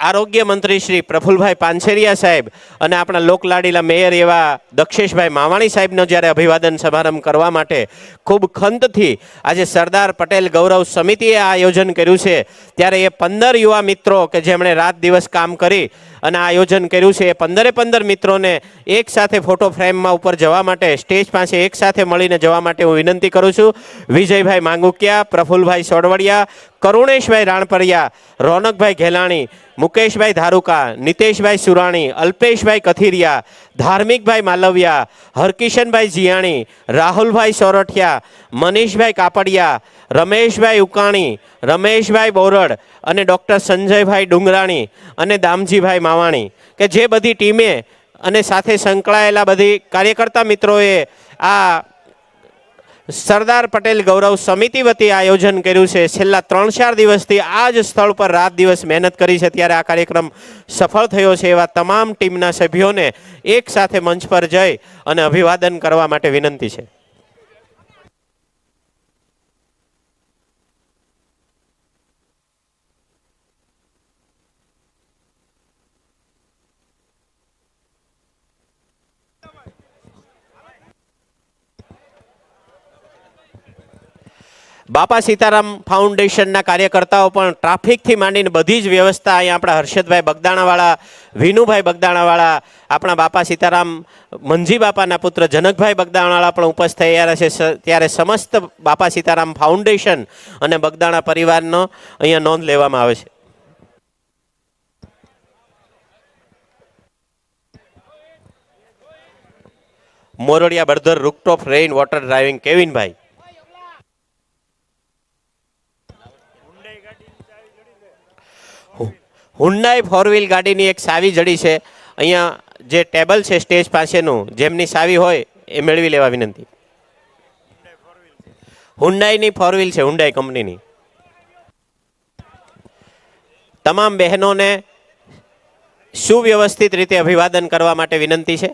આરોગ્ય મંત્રી શ્રી પ્રફુલભાઈ પાનસેરિયા સાહેબ અને આપણા લોકલાડીલા મેયર એવા દક્ષેશભાઈ માવાણી સાહેબનો જ્યારે અભિવાદન સમારંભ કરવા માટે ખૂબ ખંતથી આજે સરદાર પટેલ ગૌરવ સમિતિએ આ આયોજન કર્યું છે, ત્યારે એ 15 યુવા મિત્રો કે જેમણે રાત દિવસ કામ કરી અને આ આયોજન કર્યું છે, એ 15 મિત્રોને એક સાથે ફોટો ફ્રેમમાં ઉપર જવા માટે સ્ટેજ પાસે એક સાથે મળીને જવા માટે હું વિનંતી કરું છું. વિજયભાઈ માંગુકિયા, પ્રફુલભાઈ સોડવડિયા, કરુણેશભાઈ રાણપરિયા, રોનકભાઈ ઘેલાણી, મુકેશભાઈ ધારુકા, નિતેશભાઈ સુરાણી, અલ્પેશભાઈ કથિરિયા, ધાર્મિકભાઈ માલવિયા, હરકિશનભાઈ જીયાણી, રાહુલભાઈ સોરઠિયા, મનીષભાઈ કાપડિયા, રમેશભાઈ ઉકાણી, રમેશભાઈ બોરડ અને ડૉક્ટર સંજયભાઈ ડુંગરાણી અને દામજીભાઈ માવાણી, કે જે બધી ટીમે અને સાથે સંકળાયેલા બધી કાર્યકર્તા મિત્રોએ આ સરદાર પટેલ ગૌરવ સમિતિ વતી આયોજન કર્યું છે. છેલ્લા 3-4 દિવસથી આ જ સ્થળ પર રાત દિવસ મહેનત કરી છે, ત્યારે આ કાર્યક્રમ સફળ થયો છે. એવા તમામ ટીમના સભ્યોને એક સાથે મંચ પર જઈ અને અભિવાદન કરવા માટે વિનંતી છે. બાપા સીતારામ ફાઉન્ડેશનના કાર્યકર્તાઓ પણ ટ્રાફિકથી માંડીને બધી જ વ્યવસ્થા અહીંયા આપણા હર્ષદભાઈ બગદાણાવાળા, વિનુભાઈ બગદાણાવાળા, આપણા બાપા સીતારામ મંજી બાપાના પુત્ર જનકભાઈ બગદાણાવાળા પણ ઉપસ્થિત થયા છે. ત્યારે સમસ્ત બાપા સીતારામ ફાઉન્ડેશન અને બગદાણા પરિવારનો અહીંયા નોંધ લેવામાં આવે છે. Moradiya brother rooftop rain water driving Kevinbhai. Hyundai 4 wheel ગાડીની એક સાવી જડી છે. અહીંયા જે ટેબલ છે સ્ટેજ પાસેનું, જેમની સાવી હોય એ મેળવી લેવા વિનંતી. હુન્ડાઈની 4 વ્હીલ છે, હુન્ડાઈ કંપનીની. તમામ બહેનોને સુવ્યવસ્થિત રીતે અભિવાદન કરવા માટે વિનંતી છે.